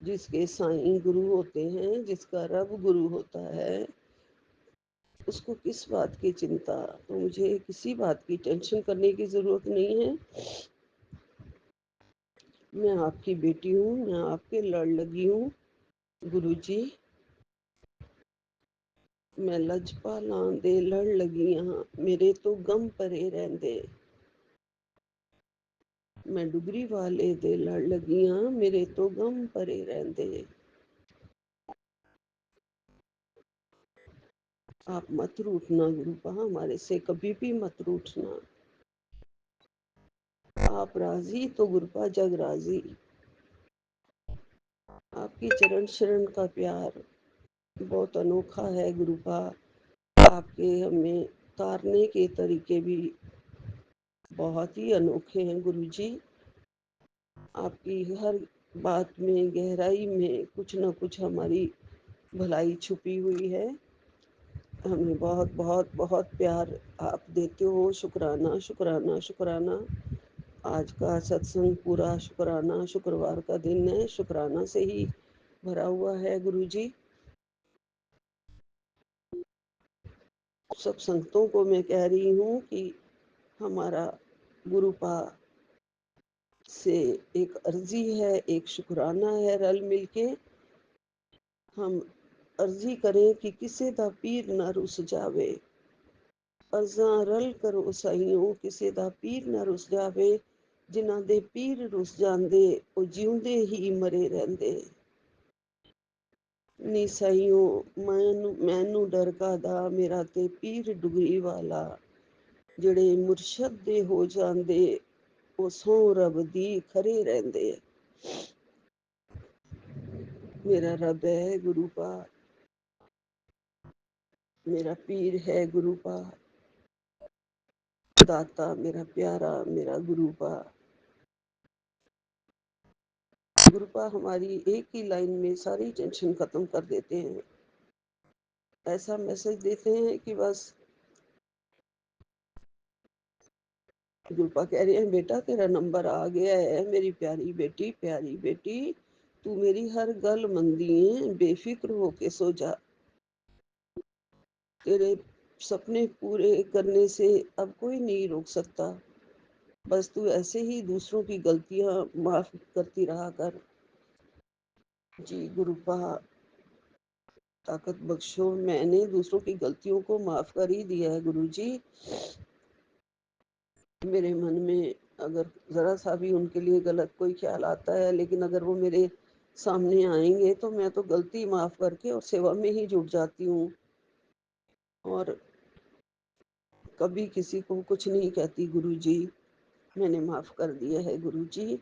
Speaker 6: जिसके साईं गुरु होते हैं, जिसका रब गुरु होता है, उसको किस बात की चिंता। तो मुझे किसी बात की टेंशन करने की जरूरत नहीं है। मैं आपकी बेटी हूँ, मैं आपके लड़ लगी हूँ गुरुजी। मैं लजपालां दे लड़ लगियां, मेरे तो गम परे रहंदे। मैं डुगरी वाले दे लड़ लगियां, मेरे तो गम परे रहंदे। आप मत रूठना गुरुपा, हमारे से कभी भी मत रूठना। आप राजी तो गुरुपा जग राजी। आपकी चरण शरण का प्यार बहुत अनोखा है गुरुपा। आपके हमें तारने के तरीके भी बहुत ही अनोखे हैं गुरुजी। आपकी हर बात में, गहराई में कुछ न कुछ हमारी भलाई छुपी हुई है। हमें बहुत बहुत बहुत प्यार आप देते हो। शुक्राना शुक्राना शुक्राना। आज का सत्संग पूरा शुक्राना, शुक्रवार का दिन है, शुक्राना से ही भरा हुआ है गुरुजी। सब संतों को मैं कह रही हूँ कि हमारा गुरुपा से एक अर्जी है, एक शुक्राना है, रल मिलके हम अर्जी करें कि किसी दा पीर ना रुस जावे। अर्जा रल करो साइयों, किसी दा पीर ना रुस जावे। जिन्हां दे पीर रुस जांदे ओ जिउंदे ही मरे रहंदे। नी साइयों मैनू डर कादा, मेरा ते पीर डुगरी वाला। ਜਿਹੜੇ ਮੁਰਸ਼ਦ ਦੇ ਹੋ ਜਾਂਦੇ ਉਹ ਸਹੁੰ ਰੱਬ ਦੀ ਖਰੇ ਰਹਿੰਦੇ। मेरा रब है गुरुपा, मेरा पीर है गुरुपा, दाता मेरा प्यारा मेरा गुरुपा। गुरुपा हमारी एक ही लाइन में सारी टेंशन खत्म कर देते हैं। ऐसा मैसेज देते हैं कि बस गुरुपा कह रहे हैं बेटा तेरा नंबर आ गया है, मेरी प्यारी बेटी, प्यारी बेटी तू मेरी हर गल मंदी है, बेफिक्र होके सो जा। तेरे सपने पूरे करने से अब कोई नहीं रोक सकता। बस तू ऐसे ही दूसरों की गलतियां माफ करती रहा कर। जी गुरुपा ताकत बख्शो। मैंने दूसरों की गलतियों को माफ कर ही दिया है गुरुजी। मेरे मन में अगर जरा सा भी उनके लिए गलत कोई ख्याल आता है, लेकिन अगर वो मेरे सामने आएंगे तो मैं तो गलती माफ करके और सेवा में ही जुट जाती हूँ, और कभी किसी को कुछ नहीं कहती गुरुजी। मैंने माफ कर दिया है गुरुजी।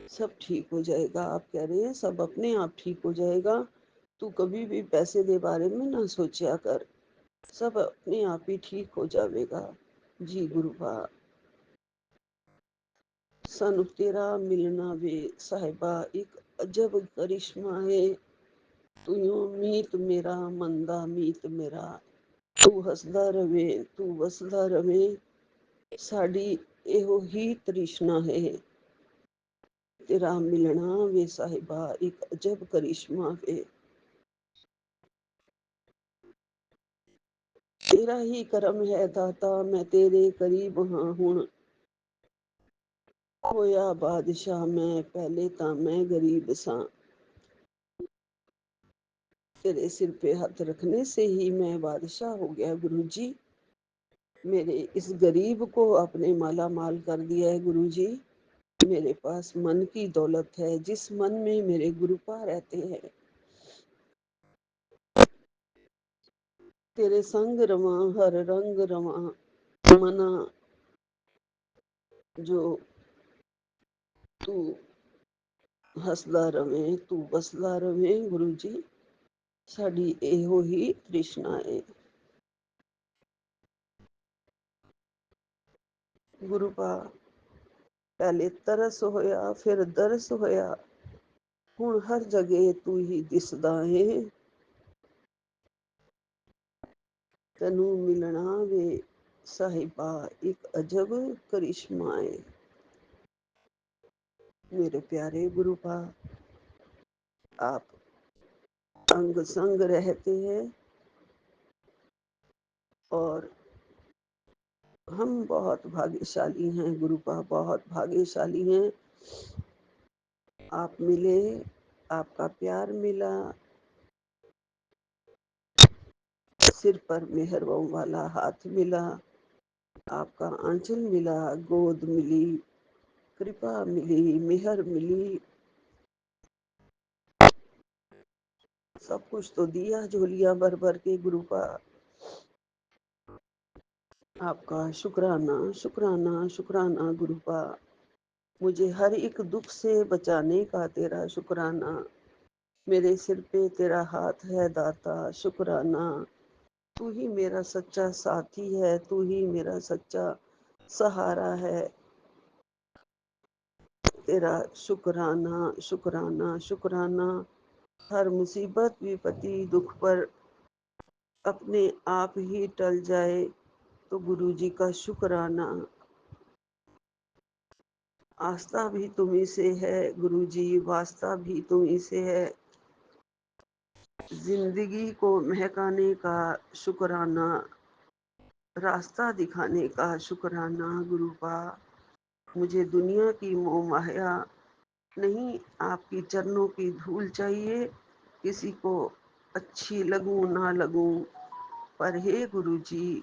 Speaker 6: सब ठीक हो जाएगा। आप कह रहे हैं सब अपने आप ठीक हो जाएगा। तू कभी भी पैसे के बारे में ना सोचा कर, सब अपने आप ही ठीक हो जाएगा। जी गुरुबा सानू तेरा मिलना वे साहिबा एक अजब करिश्मा है। तू यूं मीत मेरा मंदा मीत मेरा, तू हसदा रवे तू वसदा रवे। साड़ी एहो ही तृष्णा है। तेरा मिलना वे साहिबा एक अजब करिश्मा वे। तेरा ही करम है दाता, मैं तेरे करीब हाँ हुण। होया बादशाह मैं पहले ता मैं गरीब सा। तेरे सिर पे हाथ रखने से ही मैं बादशाह हो गया गुरुजी। मेरे इस गरीब को आपने माला माल कर दिया है गुरुजी। मेरे पास मन की दौलत है, जिस मन में मेरे गुरुपा रहते हैं। तेरे संग रवा हर रंग रवा, मना जो तू हसदा रवे तू वसदा रवे। गुरु जी साड़ी एहो ही तृष्णा है। गुरुपा पहले तरस होया फिर दरस होया, हुण हर जगह तू ही दिसदा है, तैनू मिलना वे साहिबा एक अजब करिश्मा है। मेरे प्यारे गुरुपा, आप अंग संग रहते हैं और हम बहुत भाग्यशाली हैं गुरुपा, बहुत भाग्यशाली हैं। आप मिले, आपका प्यार मिला, सिर पर मेहरबान वाला हाथ मिला, आपका आंचल मिला, गोद मिली, कृपा मिली, मेहर मिली, सब कुछ तो दिया झोलियां भर भर के गुरुपा। आपका शुक्राना शुक्राना शुक्राना गुरुपा। मुझे हर एक दुख से बचाने का तेरा शुक्राना। मेरे सिर पे तेरा हाथ है दाता, शुक्राना। तू ही मेरा सच्चा साथी है, तू ही मेरा सच्चा सहारा है। तेरा शुक्राना शुक्राना शुक्राना। हर मुसीबत विपत्ति दुख पर अपने आप ही टल जाए तो गुरु जी का शुक्राना। आस्था भी तुम्ही से है गुरु जी, वास्ता भी तुम्ही से है। जिंदगी को महकाने का शुक्राना, रास्ता दिखाने का शुक्राना गुरुपा। मुझे दुनिया की मोह माया नहीं, आपकी चरणों की धूल चाहिए। किसी को अच्छी लगूं ना लगूं, पर हे गुरु जी,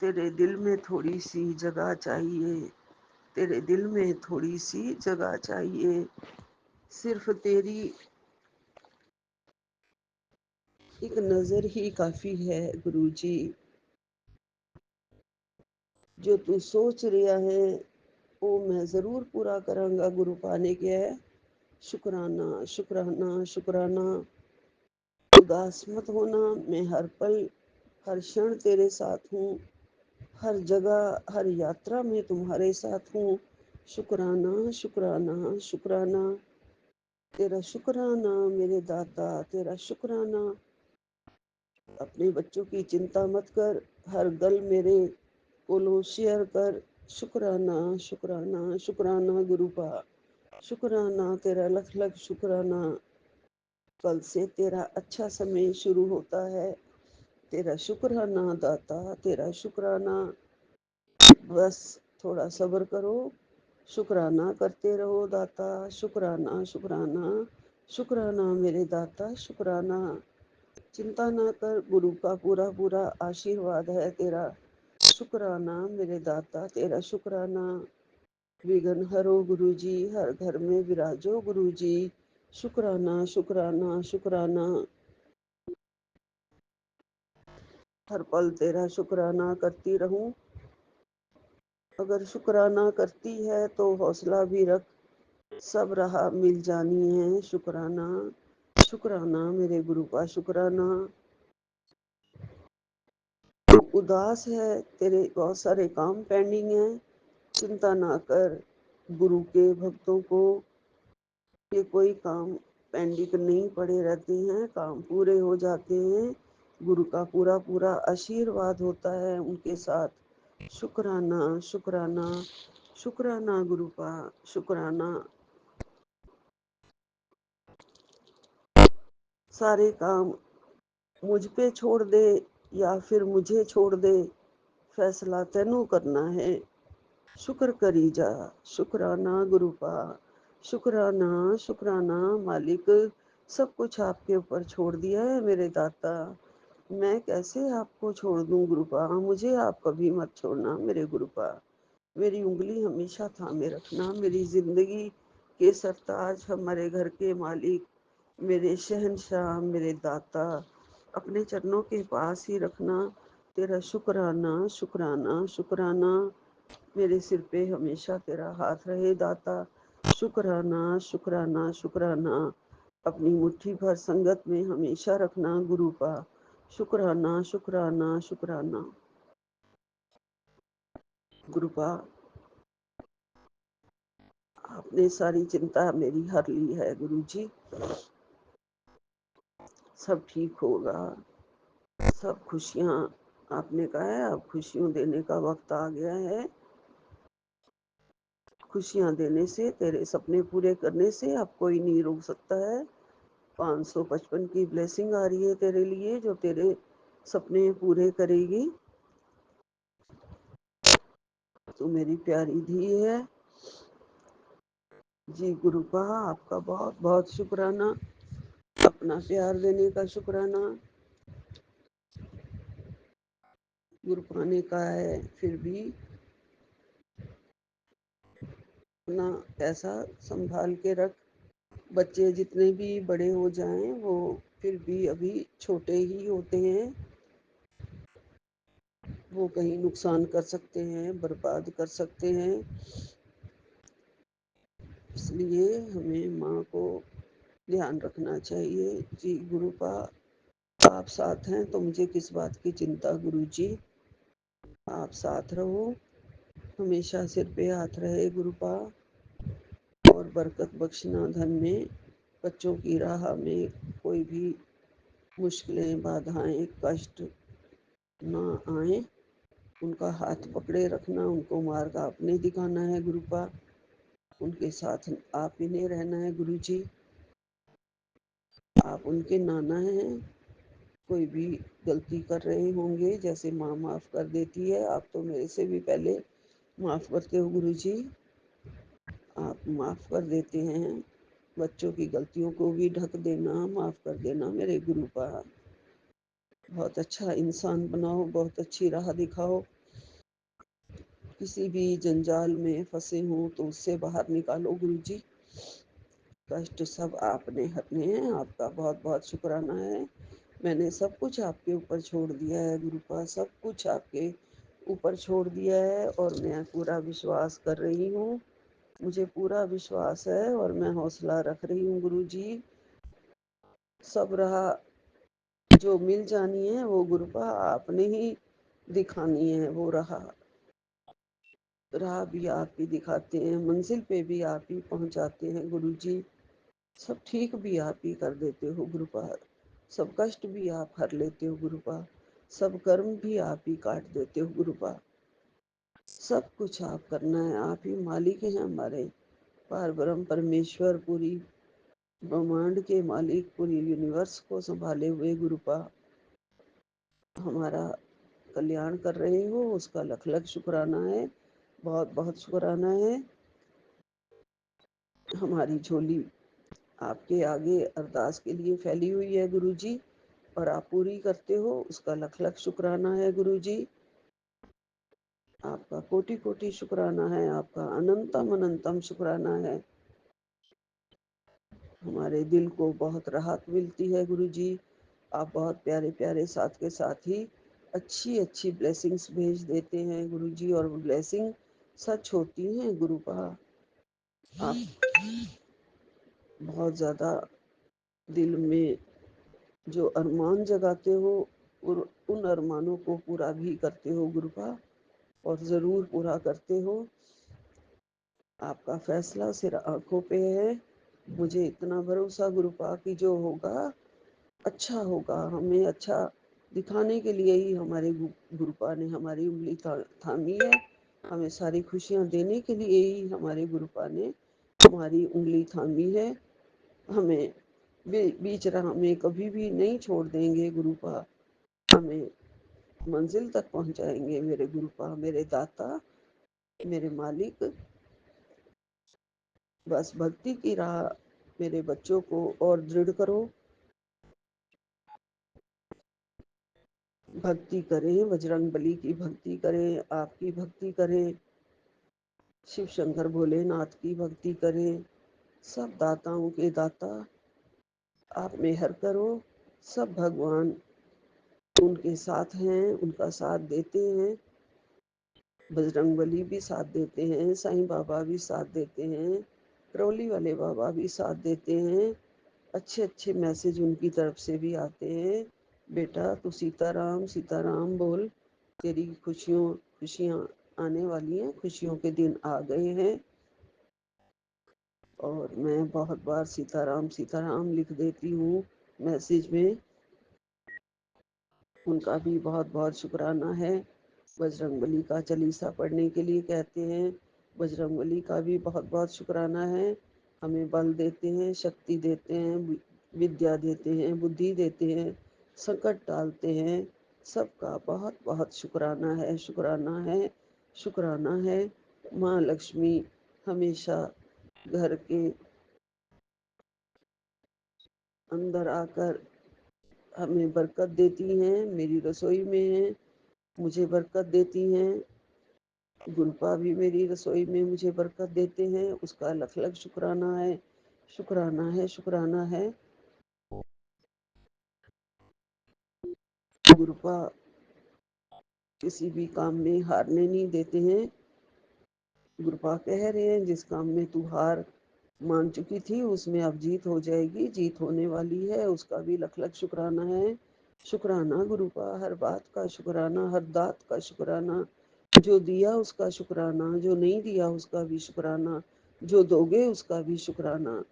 Speaker 6: तेरे दिल में थोड़ी सी जगह चाहिए, तेरे दिल में थोड़ी सी जगह चाहिए। सिर्फ तेरी एक नजर ही काफी है गुरु जी। जो तू सोच रहा है वो मैं जरूर पूरा करांगा गुरु पाने के है। शुक्राना शुक्राना शुक्राना। उदास मत होना, मैं हर पल हर क्षण तेरे साथ हूँ, हर जगह हर यात्रा में तुम्हारे साथ हूँ। शुक्राना शुक्राना शुक्राना। तेरा शुक्राना मेरे दाता, तेरा शुक्राना। अपने बच्चों की चिंता मत कर, हर गल मेरे कोलों शेयर कर। शुक्राना शुक्राना शुक्राना गुरुपा। शुक्राना तेरा लख लख शुक्राना। कल से तेरा अच्छा समय शुरू होता है। तेरा शुक्राना दाता, तेरा शुक्राना। बस थोड़ा सब्र करो, शुक्राना करते रहो दाता। शुक्राना शुक्राना शुक्राना मेरे दाता, शुक्राना। चिंता ना कर, गुरु का पूरा पूरा आशीर्वाद है तेरा। शुक्राना मेरे दाता, तेरा शुक्राना। विघ्न हरो गुरु जी, हर घर में विराजो गुरु जी। शुक्राना शुक्राना शुक्राना। हर पल तेरा शुक्राना करती रहूं। अगर शुक्राना करती है तो हौसला भी रख, सब राह मिल जानी है। शुक्राना शुक्राना मेरे गुरु का शुक्राना। तू उदास है, तेरे बहुत सारे काम पेंडिंग हैं, चिंता ना कर। गुरु के भक्तों को ये कोई काम पेंडिंग नहीं पड़े रहते हैं, काम पूरे हो जाते हैं। गुरु का पूरा पूरा आशीर्वाद होता है उनके साथ। शुक्राना शुक्राना शुक्राना गुरुपा, शुक्राना। सारे काम मुझ पे छोड़ दे या फिर मुझे छोड़ दे, फैसला तेनू करना है। शुक्र करी जा, शुक्राना गुरुपा। शुक्राना शुक्राना मालिक। सब कुछ आपके ऊपर छोड़ दिया है मेरे दाता। मैं कैसे आपको छोड़ दूं गुरुपा, मुझे आप कभी मत छोड़ना मेरे गुरुपा। मेरी उंगली हमेशा थामे रखना। मेरी जिंदगी के सरताज, हमारे घर के मालिक, मेरे शहंशाह, मेरे दाता, अपने चरणों के पास ही रखना। तेरा शुक्राना शुक्राना शुक्राना। मेरे सिर पे हमेशा तेरा हाथ रहे दाता। शुक्राना शुक्राना शुक्राना। अपनी मुट्ठी भर संगत में हमेशा रखना गुरुपा। शुक्राना शुक्राना शुक्राना गुरुपा। आपने सारी चिंता मेरी हर ली है गुरुजी। सब ठीक होगा, सब खुशियाँ, आपने कहा है अब खुशियों देने का वक्त आ गया है। खुशियाँ देने से, तेरे सपने पूरे करने से अब कोई नहीं रोक सकता है। 555 की ब्लेसिंग आ रही है तेरे लिए, जो तेरे सपने पूरे करेगी। तू मेरी प्यारी धी है जी। गुरुपा आपका बहुत बहुत शुक्राना, अपना प्यार देने का शुक्राना। गुरुपा ने कहा है फिर भी अपना ऐसा संभाल के रख। बच्चे जितने भी बड़े हो जाएं वो फिर भी अभी छोटे ही होते हैं, वो कहीं नुकसान कर सकते हैं, बर्बाद कर सकते हैं। इसलिए हमें माँ को ध्यान रखना चाहिए जी। गुरुपा आप साथ हैं तो मुझे किस बात की चिंता गुरुजी। आप साथ रहो, हमेशा सिर पे हाथ रहे गुरुपा, और बरकत बख्शना धन में। बच्चों की राह में कोई भी मुश्किलें, बाधाएं, कष्ट ना आए, उनका हाथ पकड़े रखना। उनको मार्ग आपने दिखाना है गुरुपा, उनके साथ आप ही ने रहना है गुरुजी। आप उनके नाना हैं, कोई भी गलती कर रहे होंगे, जैसे माँ माफ़ कर देती है, आप तो मेरे से भी पहले माफ़ करते हो गुरुजी। आप माफ़ कर देते हैं, बच्चों की गलतियों को भी ढक देना, माफ़ कर देना मेरे गुरुपा। बहुत अच्छा इंसान बनाओ, बहुत अच्छी राह दिखाओ। किसी भी जंजाल में फंसे हों तो उससे बाहर निकालो गुरुजी। कष्ट सब आपने हटने हैं, आपका बहुत बहुत शुक्राना है। मैंने सब कुछ आपके ऊपर छोड़ दिया है गुरुपा, सब कुछ आपके ऊपर छोड़ दिया है, और मैं पूरा विश्वास कर रही हूँ। मुझे पूरा विश्वास है और मैं हौसला रख रही हूँ गुरुजी। सब राह जो मिल जानी है वो गुरुपा आपने ही दिखानी है। वो राह भी आप ही दिखाते हैं, मंजिल पे भी आप ही पहुंचाते हैं गुरुजी। सब ठीक भी आप ही कर देते हो गुरुपा, सब कष्ट भी आप हर लेते हो गुरुपा, सब कर्म भी आप ही काट देते हो गुरुपा। सब कुछ आप करना है, आप ही मालिक हैं हमारे, पार ब्रह्म परमेश्वर, पूरी ब्रह्मांड के मालिक, पूरी यूनिवर्स को संभाले हुए गुरुपा हमारा कल्याण कर रहे हो, उसका लख लख शुक्राना है, बहुत बहुत शुक्राना है। हमारी झोली आपके आगे अरदास के लिए फैली हुई है गुरुजी, और आप पूरी करते हो, उसका लख लख शुक्राना है गुरुजी। आपका कोटि कोटि शुक्राना है, आपका अनंतम अनंतम शुक्राना है। हमारे दिल को बहुत राहत मिलती है गुरुजी। आप बहुत प्यारे प्यारे साथ के साथ ही अच्छी अच्छी ब्लेसिंग्स भेज देते हैं गुरुजी, और वो ब्लेसिंग सच होती हैं गुरुपा। आप बहुत ज़्यादा दिल में जो अरमान जगाते हो, उन अरमानों को पूरा भी करते हो गुरुपा, और ज़रूर पूरा करते हो। आपका फैसला सिर आंखों पे है। मुझे इतना भरोसा गुरुपा कि जो होगा अच्छा होगा। हमें अच्छा दिखाने के लिए ही हमारे गुरुपा ने हमारी उंगली थामी है। हमें सारी खुशियाँ देने के लिए ही हमारे गुरुपा ने हमारी उंगली थामी है। हमें बीच राह में कभी भी नहीं छोड़ देंगे गुरुपा, हमें मंजिल तक पहुंचाएंगे मेरे गुरुपा, मेरे दाता, मेरे मालिक। बस भक्ति की राह मेरे बच्चों को और दृढ़ करो। भक्ति करें, बजरंग बली की भक्ति करें, आपकी भक्ति करें, शिव शंकर भोलेनाथ की भक्ति करें। सब दाताओं के दाता आप मेहर करो। सब भगवान उनके साथ हैं, उनका साथ देते हैं। बजरंग बली भी साथ देते हैं, साईं बाबा भी साथ देते हैं, करौली वाले बाबा भी साथ देते हैं। अच्छे अच्छे मैसेज उनकी तरफ से भी आते हैं, बेटा तू सीताराम सीताराम बोल, तेरी खुशियाँ आने वाली हैं, खुशियों के दिन आ गए हैं। और मैं बहुत बार सीताराम सीताराम लिख देती हूँ मैसेज में, उनका भी बहुत बहुत शुक्राना है। बजरंगबली का चालीसा पढ़ने के लिए कहते हैं, बजरंगबली का भी बहुत बहुत शुक्राना है। हमें बल देते हैं, शक्ति देते हैं, विद्या देते हैं, बुद्धि देते हैं, संकट टालते हैं। सबका बहुत बहुत शुक्राना है, शुक्राना है, शुक्राना है। माँ लक्ष्मी हमेशा घर के अंदर आकर हमें बरकत देती हैं, मेरी रसोई में हैं, मुझे बरकत देती हैं। गुलपा भी मेरी रसोई में मुझे बरकत देते हैं, उसका लख लख शुक्राना है, शुक्राना है, शुक्राना है। गुलपा किसी भी काम में हारने नहीं देते हैं। गुलपा कह रहे हैं जिस काम में तू हार मान चुकी थी उसमें अब जीत हो जाएगी, जीत होने वाली है, उसका भी लख लख शुक्राना है। शुक्राना गुरुपा, हर बात का शुक्राना, हर दात का शुक्राना, जो दिया उसका शुक्राना, जो नहीं दिया उसका भी शुक्राना, जो दोगे उसका भी शुक्राना।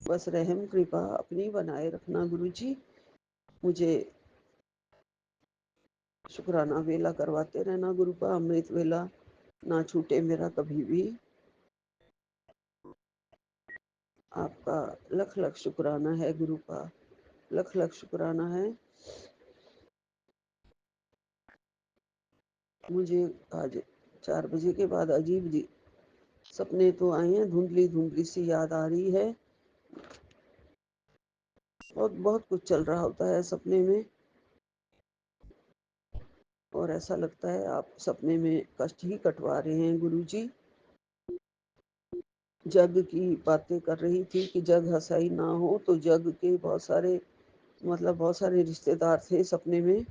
Speaker 6: बस रहम कृपा अपनी बनाए रखना गुरुजी, मुझे शुक्राना वेला करवाते रहना गुरुपा, अमृत वेला ना छूटे मेरा कभी भी। आपका लख लख शुक्राना है गुरुपा, लख लख शुक्राना है। मुझे आज 4 बजे के बाद अजीब सपने तो आए हैं, धुंधली धुंधली सी याद आ रही है। बहुत बहुत कुछ चल रहा होता है सपने में, और ऐसा लगता है आप सपने में कष्ट ही कटवा रहे हैं गुरुजी। जग की बातें कर रही थी कि जग हसाई ना हो, तो जग के बहुत सारे बहुत सारे रिश्तेदार थे सपने में,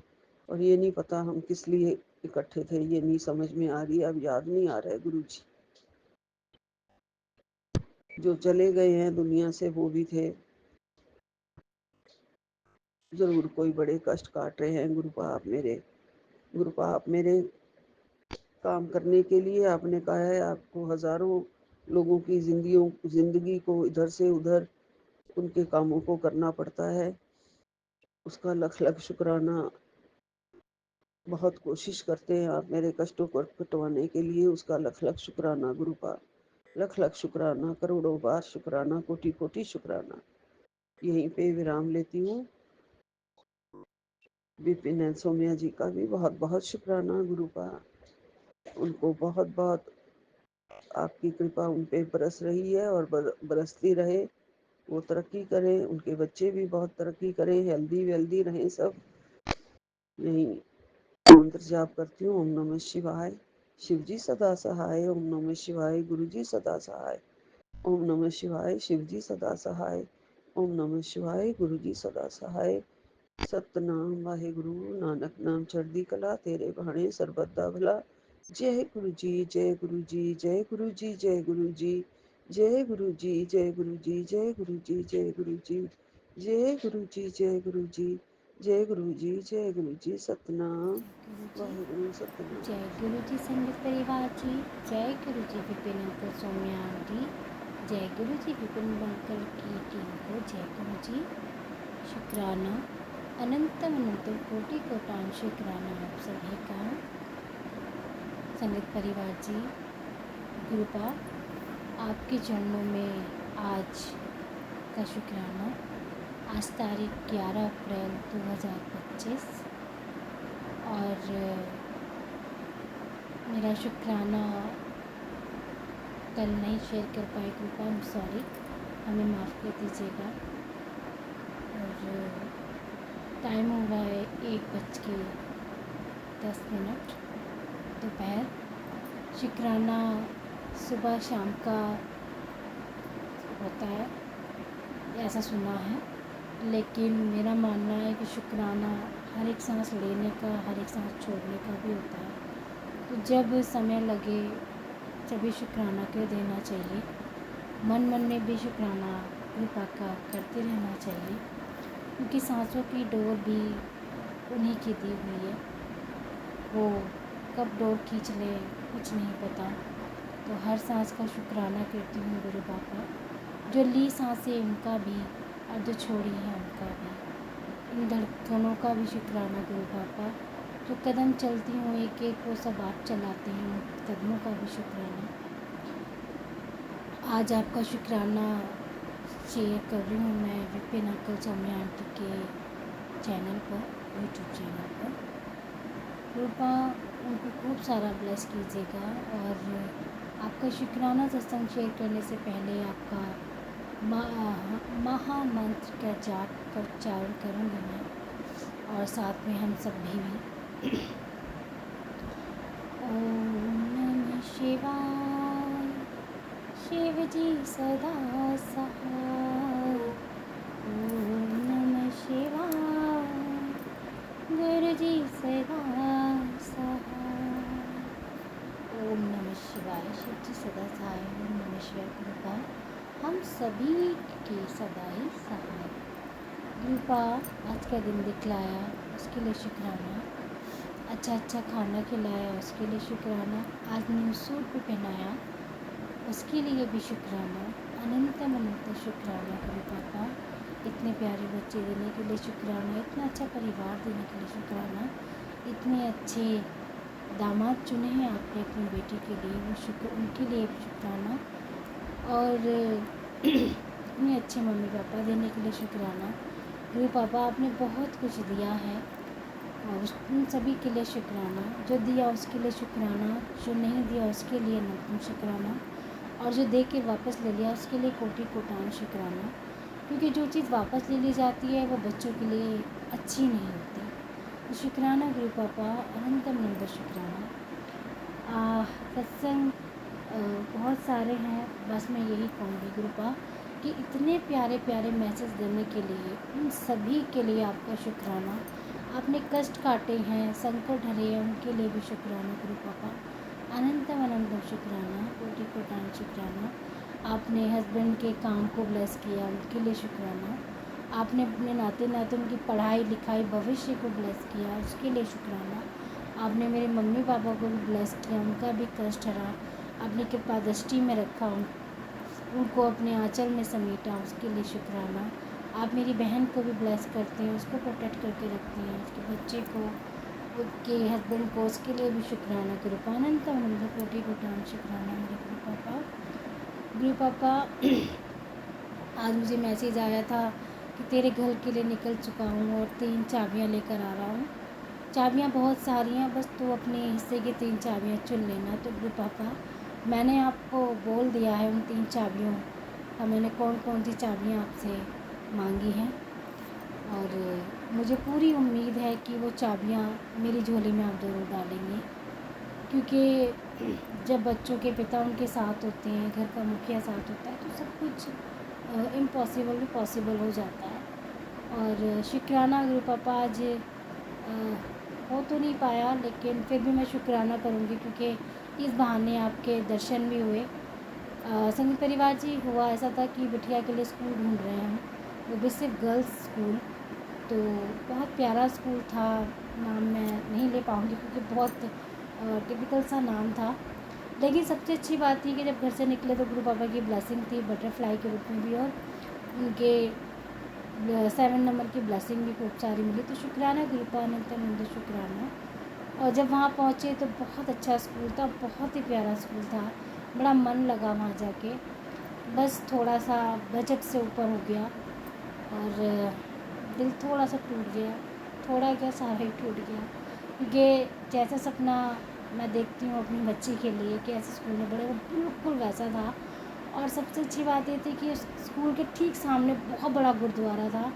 Speaker 6: और ये नहीं पता हम किस लिए इकट्ठे थे, ये नहीं समझ में आ रही, अब याद नहीं आ रहा है गुरुजी। जो चले गए हैं दुनिया से वो भी थे, जरूर कोई बड़े कष्ट काट रहे हैं गुरुपा आप मेरे काम करने के लिए आपने कहा है, आपको हजारों लोगों की जिंदगी को इधर से उधर उनके कामों को करना पड़ता है, उसका लख लख शुक्राना। बहुत कोशिश करते हैं आप मेरे कष्टों को कटवाने के लिए, उसका लख लख शुक्राना गुरुपा, लख लख शुक्राना, करोड़ों बार शुक्राना, कोटि कोटि शुक्राना। यहीं पे विराम लेती हूँ। विपिन एंड सोम्या जी का भी बहुत बहुत शुक्राना गुरुपा, उनको बहुत बहुत आपकी कृपा उन पे बरस रही है और बरसती रहे, वो तरक्की करें, उनके बच्चे भी बहुत तरक्की करें, हेल्दी वेल्दी रहें सब। यही मंत्र जाप करती हूँ, ओम नमः शिवाय, शिव जी सदा सहाय, ओम नमः शिवाय, गुरु जी सदा सहाय, ओम नमः शिवाय, शिव जी सदा सहाय, ओम नमः शिवाय, गुरु जी सदा सहाय। सतनाम वाहेगुरु नानक नाम चढ़दी कला, तेरे भाणे सरबत दा भला। जय गुरु जी, जय गुरु जी, जय गुरु जी, जय गुरु जी, जय गुरु जी, जय गुरु जी, जय गुरु जी, जय गुरु जी, जय गुरु जी, जय गुरु जी, जय गुरु जी, जय गुरु जी। सतनाम वाहेगुरु, सतनाम।
Speaker 1: जय गुरु जी संगत परिवार जी, जय गुरु जी विपिन अंकल सोम्या आंटी, जय गुरु जी विपिन अंकल की टीम को जय गुरु जी। शुक्राना, अनंतम अनंतम कोटि कोटान शुक्राना आप सभी का। संगत परिवार जी, कृपा आपके चरणों में आज का शुक्राना। आज तारीख 11 अप्रैल 2025 और मेरा शुक्राना कल नहीं शेयर कर पाई, कृपा आई एम सॉरी, हमें माफ़ कर दीजिएगा। और टाइम हो रहा है 1:10 दोपहर। शुक्राना सुबह शाम का होता है ऐसा सुना है, लेकिन मेरा मानना है कि शुक्राना हर एक सांस लेने का, हर एक सांस छोड़ने का भी होता है। तो जब समय लगे तभी शुक्राना कर देना चाहिए, मन में भी शुक्राना कृपा का करते रहना चाहिए, क्योंकि सांसों की डोर भी उन्हीं की दी हुई है, वो कब डोर खींच ले कुछ नहीं पता। तो हर सांस का शुक्राना करती हूँ गुरु बाबा,
Speaker 7: जो ली सांसें उनका भी और जो छोड़ी है उनका भी, इन धड़कनों का भी शुक्राना गुरु पापा। जो कदम चलती हूँ एक एक वो सब आप चलाते हैं, उन कदमों का भी शुक्राना। आज आपका शुक्राना शेयर कर रही हूँ मैं विपिन अंकल सौम्या आंटी के चैनल पर, यूट्यूब चैनल पर। कृपा उनको खूब सारा ब्लेस कीजिएगा। और आपका शुक्राना सत्संग शेयर करने से पहले आपका महामंत्र का जाप का उच्चारण करूँगी मैं, और साथ में हम सब भी। ओम नमः शिवाय, शिव जी सदा सहाय। ओम नमः शिवाय, गुरु जी सदा सहाय। ओम नमः शिवाय, शिव जी सदा सहाय। ओम नमः शिवाय, कृपा हम सभी के सदा ही सहाय। कृपा आज का दिन दिखलाया उसके लिए शुक्राना। अच्छा खाना खिलाया उसके लिए शुक्राना। आज न्यू सूट भी पहनाया उसके लिए भी शुक्राना। अनंत शुक्राना गुरु पापा। इतने प्यारे बच्चे देने के लिए शुक्राना, इतना अच्छा परिवार देने के लिए शुक्राना, इतने अच्छे दामाद चुने हैं आपने अपनी बेटी के लिए, वो शुक्र उनके लिए भी शुक्राना। और इतने अच्छे मम्मी पापा देने के लिए शुक्राना। गुरु पापा आपने बहुत कुछ दिया है और उन सभी के लिए शुक्राना। जो दिया उसके लिए शुक्राना, जो नहीं दिया उसके लिए नमः शुक्राना, और जो दे के वापस ले लिया उसके लिए कोटि कोटान शुक्राना। क्योंकि जो चीज़ वापस ले ली जाती है वो बच्चों के लिए अच्छी नहीं होती। तो शुक्राना गुरु पापा, अनंत शुक्राना। सत्संग बहुत सारे हैं, बस मैं यही कहूँगी गुरु पापा कि इतने प्यारे प्यारे मैसेज देने के लिए उन सभी के लिए आपका शुक्राना। आपने कष्ट काटे हैं, संकट हरे हैं, उनके लिए भी शुक्राना गुरु पापा। अनंत शुक्राना, कोटि कोटान शुक्राना। आपने हस्बैंड के काम को ब्लेस किया उनके लिए शुक्राना। आपने अपने नाते नाते उनकी पढ़ाई लिखाई भविष्य को ब्लेस किया उसके लिए शुक्राना। आपने मेरे मम्मी पापा को भी ब्लेस किया, उनका भी कष्ट हरा, अपनी कृपा दृष्टि में रखा, उनको अपने आंचल में समेटा उसके लिए शुक्राना। आप मेरी बहन को भी ब्लेस करते हैं, उसको प्रोटेक्ट करके रखते हैं, उसके बच्चे को, उसके हस्बैंड को, उसके लिए भी शुक्राना गुरु पापा। अनंत कोटि कोटान शुक्राना मेरे गुरु पापा। गुरु पापा आज मुझे मैसेज आया था कि तेरे घर के लिए निकल चुका हूँ और 3 चाबियाँ लेकर आ रहा हूँ। चाबियाँ बहुत सारी हैं, बस तू अपने हिस्से की 3 चाबियाँ चुन लेना। तो गुरु पापा मैंने आपको बोल दिया है उन 3 चाबियों का, मैंने कौन कौन सी चाबियाँ आपसे मांगी हैं, और मुझे पूरी उम्मीद है कि वो चाबियाँ मेरी झोली में आप ज़रूर डालेंगे। क्योंकि जब बच्चों के पिता उनके साथ होते हैं, घर का मुखिया साथ होता है, तो सब कुछ इम्पॉसिबल भी पॉसिबल हो जाता है। और शुक्राना गुरु पापा, आज हो तो नहीं पाया लेकिन फिर भी मैं शुक्राना करूँगी क्योंकि इस बहाने आपके दर्शन भी हुए। संयुक्त परिवार जी, हुआ ऐसा था कि बिटिया के लिए स्कूल ढूंढ रहे हैं हम, वो भी सिर्फ गर्ल्स स्कूल। तो बहुत प्यारा स्कूल था, नाम मैं नहीं ले पाऊँगी क्योंकि बहुत टिपिकल सा नाम था। लेकिन सबसे अच्छी बात थी कि जब घर से निकले तो गुरु पापा की ब्लेसिंग थी बटरफ्लाई के रूप में भी, और उनके 7 नंबर की ब्लेसिंग भी खूब सारी मिली। तो शुक्राना गुरु पापा, अनंत शुक्राना। और जब वहाँ पहुँचे तो बहुत अच्छा स्कूल था, बहुत ही प्यारा स्कूल था, बड़ा मन लगा वहाँ जाके। बस थोड़ा सा बजट से ऊपर हो गया और दिल थोड़ा सा टूट गया, थोड़ा क्या सारा ही टूट गया, क्योंकि जैसा सपना मैं देखती हूँ अपनी बच्ची के लिए कि ऐसे स्कूल में पढ़े, वो बिल्कुल वैसा था। और सबसे अच्छी बात ये थी कि उस स्कूल के ठीक सामने बहुत बड़ा गुरुद्वारा था,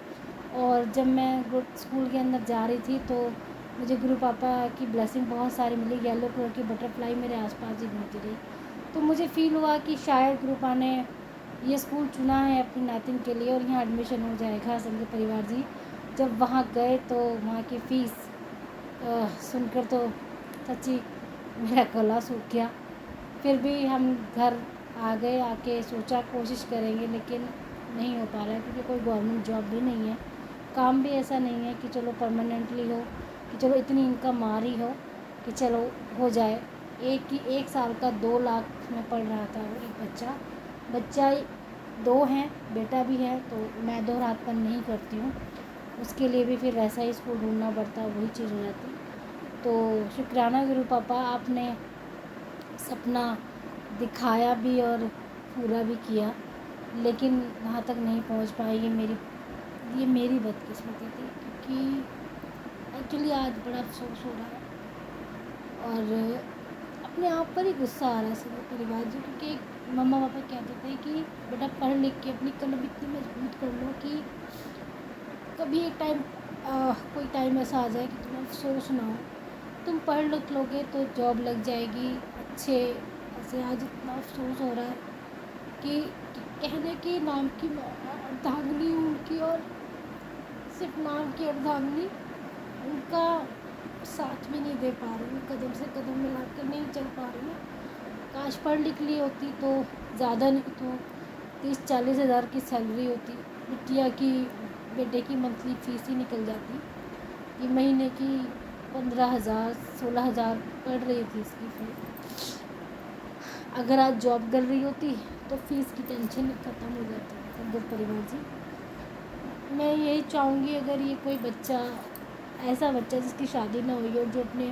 Speaker 7: और जब मैं स्कूल के अंदर जा रही थी तो मुझे गुरु पापा की ब्लेसिंग बहुत सारी मिली। येलो कलर की बटरफ्लाई मेरे आसपास ही घूमती रही, तो मुझे फ़ील हुआ कि शायद गुरु पापा ने ये स्कूल चुना है अपनी नातिन के लिए और यहाँ एडमिशन हो जाएगा। संघ परिवार जी, जब वहाँ गए तो वहाँ की फ़ीस सुनकर तो सच्ची मेरा गला सूख गया। फिर भी हम घर आ गए, आके सोचा कोशिश करेंगे, लेकिन नहीं हो पा रहा है क्योंकि कोई गवर्नमेंट जॉब भी नहीं है, काम भी ऐसा नहीं है कि चलो परमानेंटली हो, कि चलो इतनी इनकम आ रही हो कि चलो हो जाए। एक साल का 2 लाख में पढ़ रहा था वो एक बच्चा 2 हैं, बेटा भी है, तो मैं दोहरापन नहीं करती हूँ, उसके लिए भी फिर वैसा ही स्कूल ढूंढना पड़ता, वही चीज़ हो जाती। तो शुक्राना गुरु पापा, आपने सपना दिखाया भी और पूरा भी किया, लेकिन वहाँ तक नहीं पहुँच पाई। ये मेरी बदकिस्मती थी, क्योंकि एक्चुअली आज बड़ा अफसोस हो रहा है और अपने आप पर ही गुस्सा आ रहा है सभी परिवार जी, क्योंकि मम्मा पापा कहते थे कि बेटा पढ़ लिख के अपनी कलम इतनी मजबूत कर लो कि कभी एक टाइम कोई टाइम ऐसा आ जाए कि तुम्हें अफसोस ना हो, तुम पढ़ लिख लोगे तो जॉब लग जाएगी अच्छे। ऐसे आज इतना अफसोस हो रहा है कि कहने के नाम की मैं अर्धांगिनी हूँ उनकी, और सिर्फ नाम की अर्धांगिनी, उनका साथ भी नहीं दे पा रही हूँ, कदम से कदम मिलाकर नहीं चल पा रही हूँ। काश पढ़ लिख ली होती तो ज़्यादा नहीं तो 30-40 हज़ार की सैलरी होती, बिटिया की बेटे की मंथली फ़ीस ही निकल जाती। ये महीने की 15,000 16,000 पड़ रही थी इसकी फ़ीस। अगर आज जॉब कर रही होती तो फ़ीस की टेंशन ख़त्म हो जाती। अगर परिवार जी, मैं यही चाहूँगी, अगर ये कोई बच्चा, ऐसा बच्चा जिसकी शादी ना हुई हो, जो अपने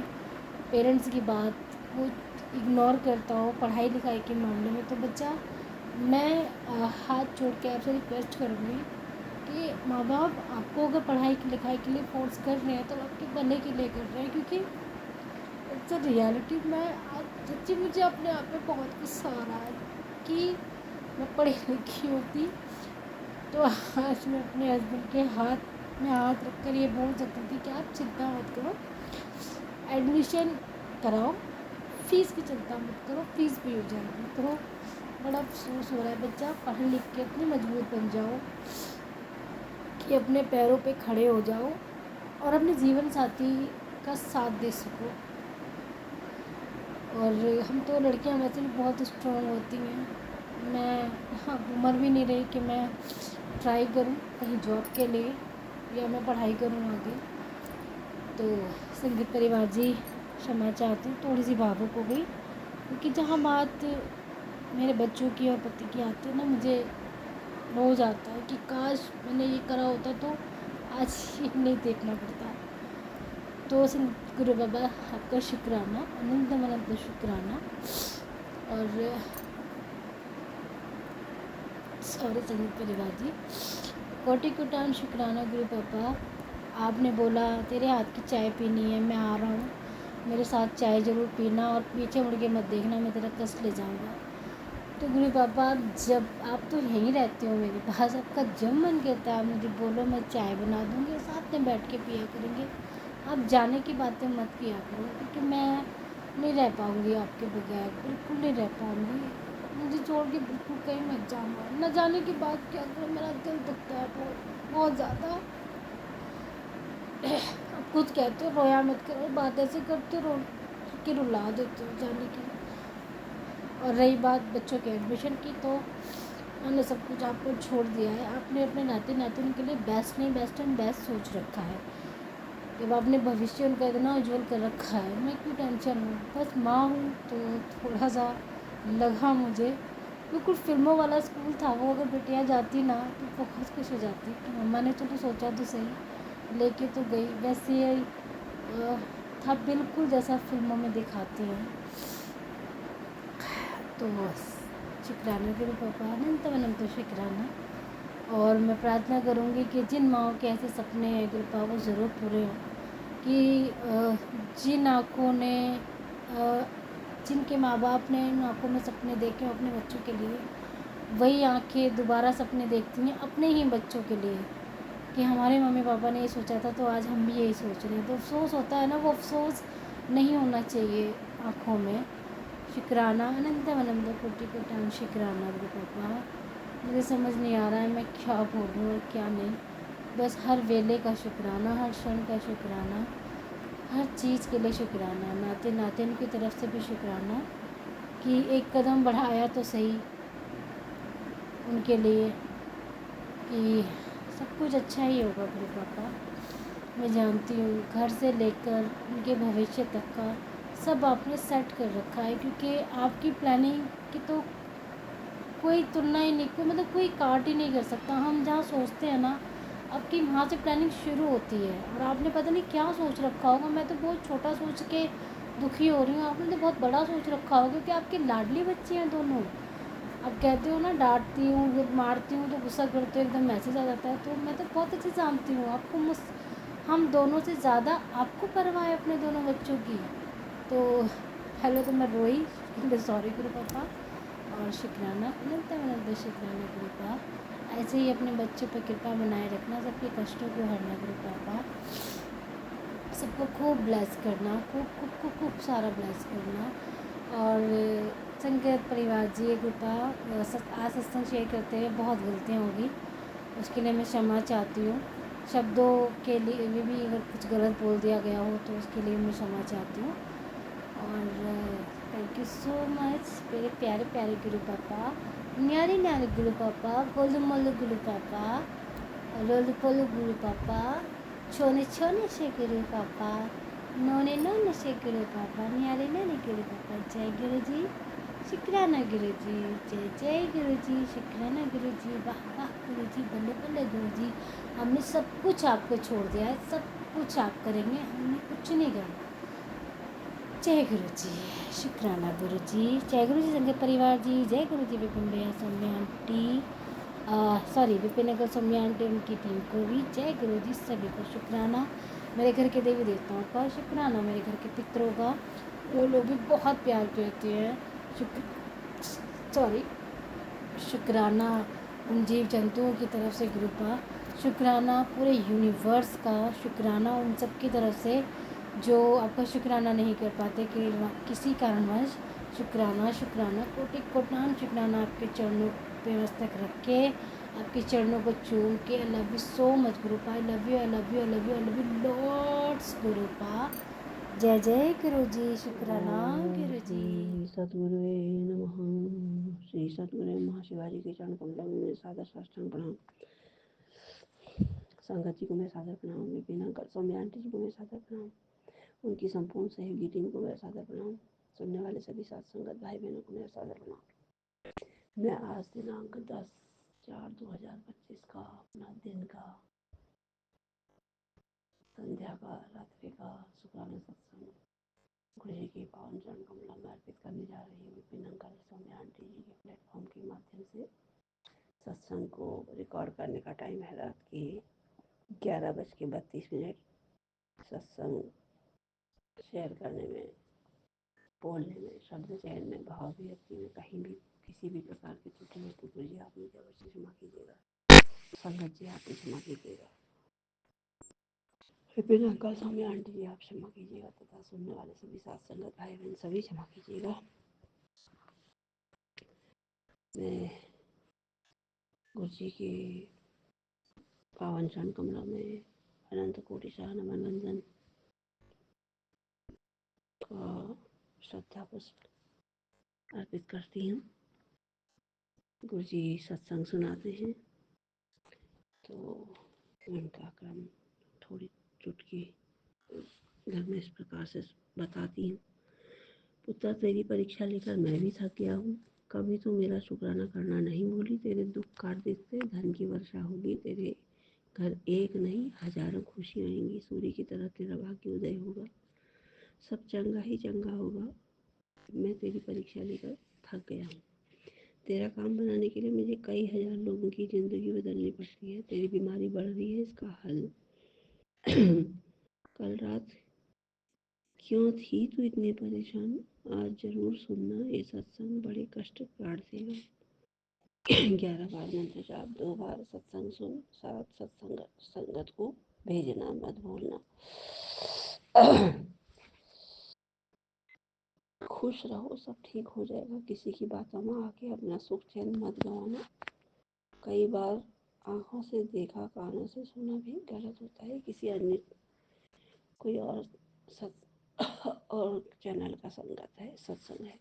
Speaker 7: पेरेंट्स की बात को इग्नोर करता हो पढ़ाई लिखाई के मामले में, तो बच्चा, मैं हाथ जोड़ के आपसे रिक्वेस्ट करूँगी कि माँ बाप आपको अगर पढ़ाई लिखाई के लिए फोर्स कर रहे हैं तो आपके भले के लिए कर रहे हैं, क्योंकि इट्स अ रियलिटी। मैं आज सच्ची मुझे अपने आप में बहुत गुस्सा आ रहा है कि मैं पढ़ी लिखी होती तो आज मैं अपने हस्बैंड के हाथ में हाथ रखकर ये बोल सकती थी कि आप चिंता मत करो, एडमिशन कराओ, फ़ीस की चिंता मत करो, फ़ीस भी हो जाएगी। तो बड़ा अफसोस हो रहा है, बच्चा पढ़ लिख के इतनी मजबूत बन जाओ कि अपने पैरों पे खड़े हो जाओ और अपने जीवन साथी का साथ दे सको। और हम तो लड़कियां वैसे भी बहुत स्ट्रॉन्ग होती हैं। मैं हाँ, उम्र भी नहीं रही कि मैं ट्राई करूं कहीं जॉब के लिए या मैं पढ़ाई करूं आगे। तो संगीत परिवार जी, क्षमा चाहती हूँ, थोड़ी सी भावुक हो गई, क्योंकि जहाँ बात मेरे बच्चों की और पति की आती है ना, मुझे रोज़ आता है कि काश मैंने ये करा होता तो आज ये नहीं देखना पड़ता। तो गुरु बाबा, आपका शुक्राना, अनंत शुक्राना। और सॉरी संगीत परिवार जी, कोटि कोटान शुक्राना गुरु पापा। आपने बोला तेरे हाथ की चाय पीनी है, मैं आ रहा हूँ, मेरे साथ चाय ज़रूर पीना और पीछे मुड़ के मत देखना, मैं तेरा कष्ट ले जाऊँगा। तो गुरु पापा, जब आप तो यहीं रहते हो मेरे पास, आपका जब मन कहता है आप मुझे बोलो, मैं चाय बना दूँगी और साथ में बैठ के पिया करेंगे। आप जाने की बातें मत किया करो, क्योंकि मैं नहीं रह पाऊँगी आपके बगैर, बिल्कुल नहीं रह पाऊँगी। मुझे छोड़ के बिल्कुल कहीं मत जाना। न जाने की बात क्या करो, मेरा दिल दुखता है बहुत बहुत ज़्यादा। आप खुद कहते हो रोया मत करो, बात ऐसे करते रो कि रुला देते हो जाने की। और रही बात बच्चों के एडमिशन की, तो मैंने सब कुछ आपको छोड़ दिया है। आपने अपने नाते नातिन के लिए बेस्ट नहीं, बेस्ट एंड बेस्ट सोच रखा है। जब आपने भविष्य उनका इतना उज्जवल कर रखा है, मैं क्यों टेंशन हूँ। बस माँ हूँ तो थोड़ा सा लगा मुझे, बिल्कुल फिल्मों वाला स्कूल था वो। अगर बेटियाँ जाती ना तो बहुत खुश हो जाती कि मम्मा ने चलो सोचा तो सही, लेके तो गई। वैसे ही था बिल्कुल जैसा फिल्मों में दिखाती हैं। तो शुक्राना गुरु पापा, अनंत शुक्राना। और मैं प्रार्थना करूँगी कि जिन माँओं के ऐसे सपने हैं गुरु पापा, वो ज़रूर पूरे हों। कि जिन आँखों ने जिनके माँ बाप ने इन आँखों में सपने देखे हैं अपने बच्चों के लिए, वही आँखें दोबारा सपने देखती हैं अपने ही बच्चों के लिए, कि हमारे मम्मी पापा ने ये सोचा था तो आज हम भी यही सोच रहे हैं। तो अफसोस होता है ना, वो अफसोस नहीं होना चाहिए आँखों में। शुक्राना, अनंत कोटि कोटि शुक्राना गुरु पापा। मुझे समझ नहीं आ रहा है मैं क्या बोलूँ और क्या नहीं। बस हर वेले का शुक्राना, हर क्षण का शुक्राना, हर चीज़ के लिए शुक्राना। नाते नातिन की तरफ से भी शुक्राना कि एक कदम बढ़ाया तो सही उनके लिए, कि सब कुछ अच्छा ही होगा गुरु पापा। मैं जानती हूँ घर से लेकर उनके भविष्य तक का सब आपने सेट कर रखा है, क्योंकि आपकी प्लानिंग की तो कोई तुलना ही नहीं, कोई मतलब कोई काट ही नहीं कर सकता। हम जहाँ सोचते हैं ना, आपकी वहाँ से प्लानिंग शुरू होती है और आपने पता नहीं क्या सोच रखा होगा। मैं तो बहुत छोटा सोच के दुखी हो रही हूँ, आपने तो बहुत बड़ा सोच रखा होगा, क्योंकि आपकी लाडली बच्ची हैं दोनों। अब कहते हो ना, डांटती हूँ मारती हूँ तो गुस्सा करते हो एकदम मैसेज आ जाता है, तो मैं तो बहुत अच्छे से जानती हूँ आपको, हम दोनों से ज़्यादा आपको परवाह है अपने दोनों बच्चों की। तो पहले तो मैं रोई, सॉरी गुरु पापा, और शुक्राना अनंत अनंत शुक्राना गुरु पापा। ऐसे ही अपने बच्चों पर कृपा बनाए रखना, सबके कष्टों को हरना गुरु पापा, सबको खूब ब्लेस करना, खूब खूब खूब खूब सारा ब्लेस करना। और संगत परिवार जी कृपा, आज सत्संग शेयर करते हुए बहुत गलतियाँ होगी, उसके लिए मैं क्षमा चाहती हूँ। शब्दों के लिए भी अगर कुछ गलत बोल दिया गया हो तो उसके लिए मैं क्षमा चाहती हूँ। और थैंक यू सो मच मेरे प्यारे प्यारे गुरु पापा, न्यारे न्यारे गुरु पापा, गोलू मोलू गुरु पापा, लोलू पोलू गुरु पापा, छोने छोने से गुरु पापा, नोने नोने से गुरु पापा, न्यारे न्यारे गुरु पापा। जय गुरु जी, शुक्राना गुरु जी, जय जय गुरु जी, शुक्राना गुरु जी, वाह वाह गुरु जी, बल्ले बल्ले गुरु जी। हमने सब कुछ आपको छोड़ दिया है, सब कुछ आप करेंगे, हमने कुछ नहीं करना। जय गुरु जी, शुक्राना गुरु जी, जय गुरु जी संगत परिवार जी, जय गुरु जी विपिन भैया, सौम्या आंटी, सॉरी विपिन अगर सौम्या आंटी उनकी टीम को भी जय गुरु जी, सभी को शुक्राना। मेरे घर के देवी देवताओं का शुक्राना, मेरे घर के पितरों का, वो लोग भी बहुत प्यार करते हैं। सॉरी शुक्राना उन जीव जंतुओं की तरफ से गुरु का, शुक्राना पूरे यूनिवर्स का, शुक्राना उन सब की तरफ से जो आपका शुक्राना नहीं कर पाते कि किसी कारणवश। शुक्राना शुक्राना कोटि कोटान शुक्राना आपके चरणों पे मस्तक रख के, आपके चरणों को चूम के। I love you so much गुरुपा, I love you I love you I love you I love you lords गुरुपा। जय जय गुरु जी, शुक्राना गुरु जी।
Speaker 6: श्री सद्गुरुवे नमः। श्री सद्गुरु महाशिवाजी के चरण कमलों में मेरे सादर साष्टांग प्रणाम। संगत जी को मैं सादर प्रणाम, विपिन अंकल सौम्या आंटी जी को मैं सादर प्रणाम, उनकी संपूर्ण सहयोगी टीम को मेरा सादर प्रणाम, सुनने वाले सभी साथ संगत भाई बहनों को मेरा सादर प्रणाम। मैं आज दिनांक 10/4/2025 का अपना दिन का, संध्या का, रात्रि का शुक्राना सत्संग गुरु जी के पावन चरण कमलों में अर्पित करने जा रही हूँ। विपिन अंकल सौम्या आंटी जी के प्लेटफॉर्म के माध्यम से सत्संग को रिकॉर्ड करने का टाइम है रात के 11:32। सत्संग शेयर करने में, बोलने में, शब्द चयन में, भाव व्यक्ति में कहीं भी किसी भी प्रकार की त्रुटि हो तो गुरु जी आप मुझे अवश्य क्षमा कीजिएगा, संगत जी आप क्षमा कीजिएगा, विपिन अंकल सौम्या आंटी जी आप क्षमा कीजिएगा, तथा सुनने वाले सभी साथ संगत भाई बहन सभी क्षमा कीजिएगा। मैं गुरु जी के पावन चरण कमलों में अनंत कोटि शाह नमन वंदन का श्रद्धा पुष्प अर्पित करती हूँ। गुरु जी सत्संग सुनाते हैं तो उनका क्रम थोड़ी चुटकी घर में इस प्रकार से बताती हूँ। पुत्र तेरी परीक्षा लेकर मैं भी थक गया हूँ, कभी तो मेरा शुक्राना करना नहीं भूली। तेरे दुख काट देखते धन की वर्षा होगी, तेरे घर एक नहीं हजारों खुशियाँ आएंगी, सूर्य की तरह तेरा भाग्य उदय होगा, सब चंगा ही चंगा होगा। मैं तेरी परीक्षा लेकर थक गया हूँ, तेरा काम बनाने के लिए मुझे कई हजार लोगों की ज़िंदगी बदलनी पड़ती है। तेरी बीमारी बढ़ रही है, इसका हल कल रात क्यों थी तू इतनी परेशान, आज जरूर सुनना ये सत्संग, बड़े कष्ट काट देगा। 11 बार मंत्र जाप, 2 बार सत्संग सुन, साथ सत्संग संगत को भेजना मत भूलना। खुश रहो, सब ठीक हो जाएगा, किसी की बातों में आके अपना सुख चैन मत गंवाना। कई बार आंखों से देखा कानों से सुना भी गलत होता है, किसी अन्य कोई और और चैनल का संगत है, सत्संग है।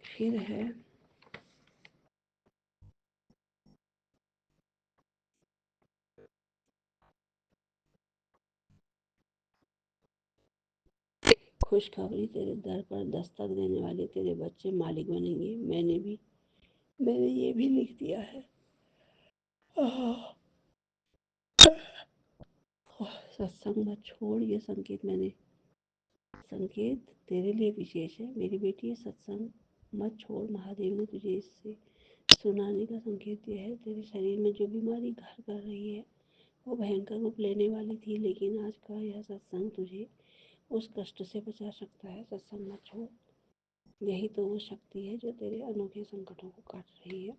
Speaker 6: फिर है खुशखबरी तेरे दर पर दस्तक देने वाले तेरे बच्चे मालिक बनेंगे। मैंने ये भी लिख दिया है। सत्संग मत छोड़, ये संकेत तेरे लिए विशेष है मेरी बेटी। ये सत्संग मत छोड़, महादेव ने तुझे इससे सुनाने का संकेत दिया है। तेरे शरीर में जो बीमारी घर कर रही है वो भयंकर रूप लेने वाली थी, लेकिन आज का यह सत्संग तुझे उस कष्ट से बचा सकता है। सत्संग मत छोड़, यही तो वो शक्ति है जो तेरे अनोखे संकटों को काट रही है।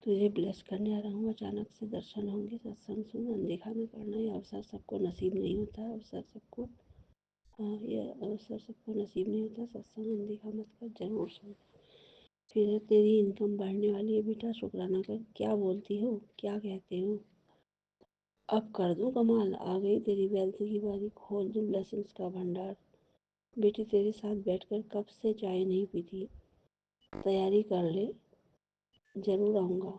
Speaker 6: तुझे ब्लेस करने आ रहा हूँ, अचानक से दर्शन होंगे। सत्संग सुन, अनदेखा न करना। ये अवसर सबको नसीब नहीं होता। ये अवसर सबको नसीब नहीं होता। सत्संग अनदेखा मत कर, जरूर सुन। फिर तेरी इनकम बढ़ने वाली है बेटा, शुक्राना कर। क्या बोलती हो, क्या कहते हो? अब कर दूं कमाल, आ गई तेरी वेल्थ की बारी, खोल दूं ब्लेसिंग्स का भंडार। बेटी तेरे साथ बैठकर कब से चाय नहीं पीती, तैयारी कर ले, जरूर आऊँगा।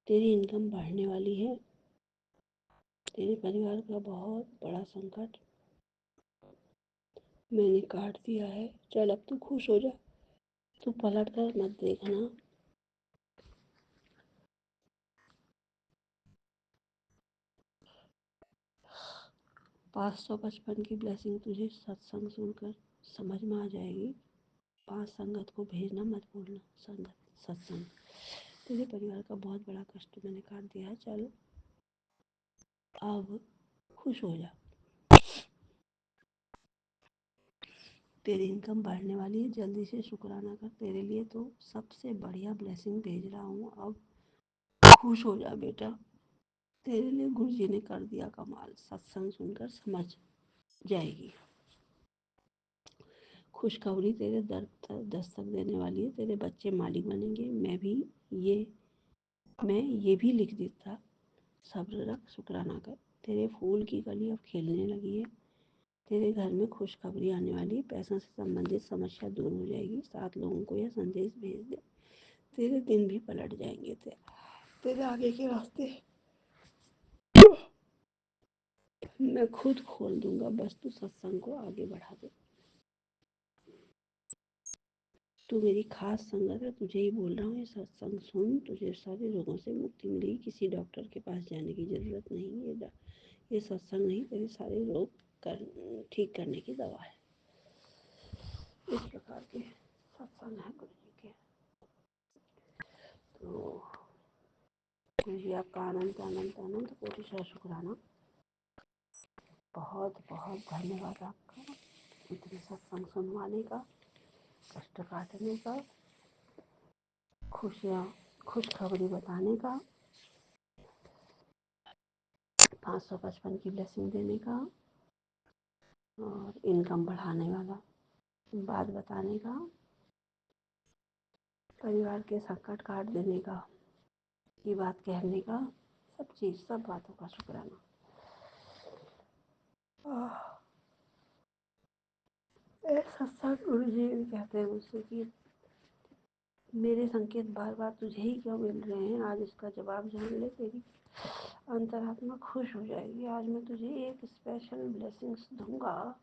Speaker 6: तेरी इनकम बढ़ने वाली है। तेरे परिवार का बहुत बड़ा संकट मैंने काट दिया है। चल अब तू खुश हो जा, तू पलट कर मत देखना। 555 की ब्लेसिंग तुझे सत्संग सुनकर समझ में आ जाएगी। 5 संगत को भेजना मत भूलना। सत्संग तेरे परिवार का बहुत बड़ा कष्ट मैंने काट दिया है। चल अब खुश हो जा, तेरी इनकम बढ़ने वाली है। जल्दी से शुक्राना कर, तेरे लिए तो सबसे बढ़िया ब्लेसिंग भेज रहा हूँ। अब खुश हो जा बेटा, तेरे लिए गुरुजी ने कर दिया कमाल। सत्संग सुनकर समझ जाएगी। खुशखबरी तेरे दर पर दस्तक देने वाली है, तेरे बच्चे मालिक बनेंगे। मैं ये भी लिख देता। सब्र रख, शुक्राना कर। तेरे फूल की कली अब खिलने लगी है। तेरे घर में खुशखबरी आने वाली है। पैसों से संबंधित समस्या दूर हो जाएगी। 7 लोगों को यह संदेश भेज दे, तेरे दिन भी पलट जाएंगे। तेरे आगे के रास्ते मैं खुद खोल दूंगा, बस तू सत्संग को आगे बढ़ा दे। तू मेरी खास संगत है, तुझे ही बोल रहा हूँ। ये सत्संग सुन, तुझे सारे रोगों से मुक्ति मिलेगी। किसी डॉक्टर के पास जाने की ज़रूरत नहीं। ये सत्संग नहीं, तेरे सारे रोग ठीक करने की दवा है। इस प्रकार के सत्संग है गुरु जी के। तो गुरु जी आपका आनंद आनंद आनंद कोटि शुक्राना। बहुत बहुत धन्यवाद आपका, इतने सत्संग सुनवाने का, कष्ट काटने का, खुशखबरी बताने का, 555 की ब्लेसिंग देने का, और इनकम बढ़ाने वाला बात बताने का, परिवार के संकट काट देने का, ये बात कहने का, सब बातों का शुक्राना। सत्संग गुरु जी कहते हैं मुझसे कि मेरे संकेत बार बार तुझे ही क्यों मिल रहे हैं, आज इसका जवाब जान ले, तेरी अंतरात्मा खुश हो जाएगी। आज मैं तुझे एक स्पेशल ब्लेसिंग्स दूंगा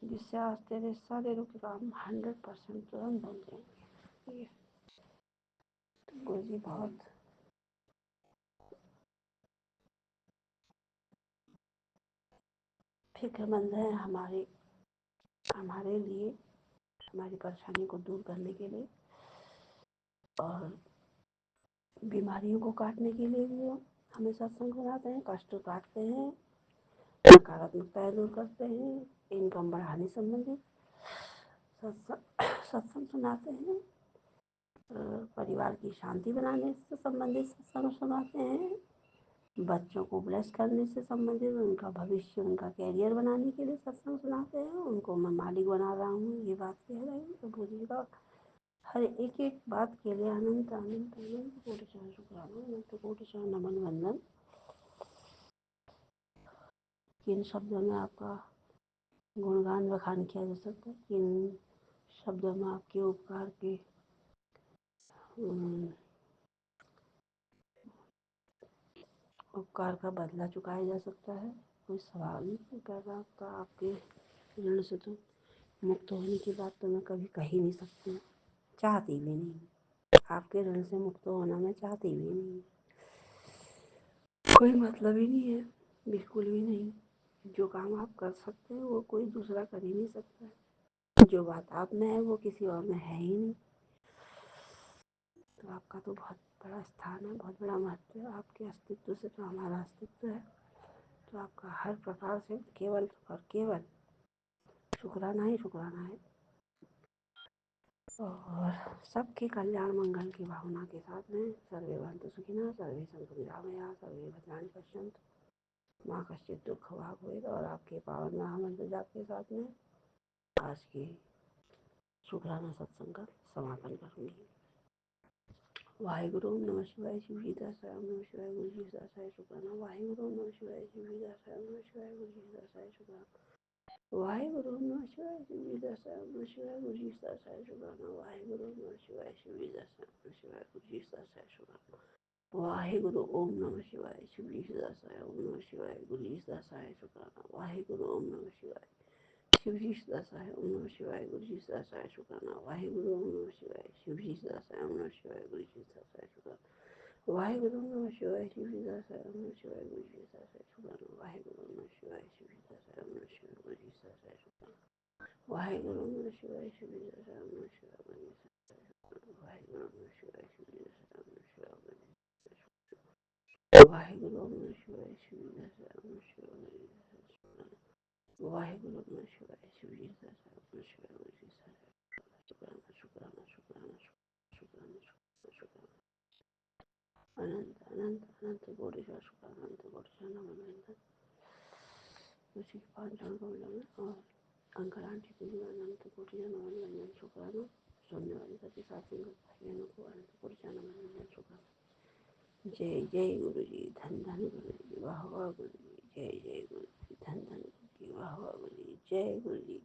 Speaker 6: जिससे आज तेरे सारे रुके काम 100% तुरंत बन जाएंगे। तो गुरु जी बहुत फिक्रमंद है हमारे लिए, हमारी परेशानी को दूर करने के लिए और बीमारियों को काटने के लिए भी हमें सत्संग सुनाते हैं। कष्ट काटते हैं, नकारात्मकताएं दूर करते हैं, इनकम बढ़ाने संबंधित सत्संग सुनाते हैं, परिवार की शांति बनाने से संबंधित सत्संग सुनाते हैं, बच्चों को ब्लेस करने से संबंधित, उनका भविष्य, उनका कैरियर बनाने के लिए सत्संग सुनाते हैं। उनको मैं मालिक बना रहा हूँ, ये बात कह रहे हैं। तो गुरु जी का हर एक एक बात के लिए अनंत अनंत अनंत कोटि शुक्राना, अनंत कोटि नमन वंदन। किन शब्दों में आपका गुणगान बखान किया जा सकता है, किन शब्दों में आपके उपकार के उपकार का बदला चुकाया जा सकता है, कोई सवाल नहीं पैदा होता। आपके ऋण से तो मुक्त होने की बात तो मैं कभी कह ही नहीं सकती, चाहती भी नहीं। आपके ऋण से मुक्त होना मैं चाहती भी नहीं, कोई मतलब ही नहीं है, बिल्कुल भी नहीं। जो काम आप कर सकते हैं वो कोई दूसरा कर ही नहीं सकता है। जो बात आप में है वो किसी और में है ही नहीं। तो आपका तो बहुत बड़ा स्थान है, बहुत बड़ा महत्व है। आपके अस्तित्व से तो हमारा अस्तित्व है। तो आपका हर प्रकार से केवल और केवल शुक्राना ही शुक्राना है। और सबके कल्याण मंगल की भावना के साथ में सर्वे भवन्तु सुखिनः, सर्वे सन्तु निरामयाः, सर्वे भद्राणि पश्यन्तु माँ कश्चित् दुःख भाग् भवेत्। और आपके पावन महामंत्र जाप के साथ में आज की शुक्राना सत्संग का समापन करूँगी। वाहिगुरु नमः शिवाय। शिव जी दासाय नमः शिवाय। गुरु जी दासाय शुक्राना। वाहिगुरु नमः शिवाय। शिव जी दासाय नमः शिवाय। गुरु जी दासाय शुक्राना। वाहिगुरु नमः शिवाय। शिव जी दासाय नमः शिवाय। गुरु जी दासाय शुक्राना। वाहिगुरु नमः शिवाय। शिव जी दासाय नमः शिवाय। गुरु जी दासाय शुक्राना। वाहिगुरु ओम नमः शिवाय। शिव जी दासाय ओम नमः शिवाय। गुरु जी दासाय शुक्राना। वाहिगुरु ओम नमः शिवाय। शिव जी दासाय ओम नमः शिवाय। गुरु जी दासाय शुक्राना। वाहिगुरु ओम नमः शिवाय। शिव जी दासाय ओम नमः शिवाय। गुरु जी दासाय शुक्राना। वाहिगुरु नमः शिवाय। शिव जी दासाय ओम नमः शिवाय। गुरु जी दासाय शुक्राना। वाहिगुरु नमः शिवाय। शिव जी दासाय ओम नमः शिवाय। गुरु जी दासाय शुक्राना। वाहिगुरु नमः शिवाय। शिव जी दासाय ओम नमः शिवाय। गुरु जी दासाय शुक्राना। वाहिगुरु नमः शिवाय। शिव जी दासाय ओम नमः शिवाय। गुरु जी दासाय शुक्राना। वाहिगुरु नमः शिवाय। शिव जी दासाय ओम नमः शिवाय। गुरु जी दासाय शुक्राना। वाहिगुरु नमः शिवाय। शिव जी दासाय ओम नमः शिवाय। गुरु जी दासाय शुक्राना। शुक्राना शुक्राना शुक्राना शुक्राना शुक्राना। अनंत अनंत अनंत कोटि शुक्राना। अनंत कोटि नमन। उसी के पांच जन को मिला और अंकल आंटी को भी अनंत कोटि नमन वंदन शुक्राना। सुनने वाले सभी साथियों को भाइयों को अनंत कोटि नमन वंदन शुक्राना। जय जय गुरु जी। धन धन गुरु जी। वाह वाह गुरु जी। जय जय गुरु जी। धन धन गुरु जी। वाह वाह गुरु जी। जय गुरु जी।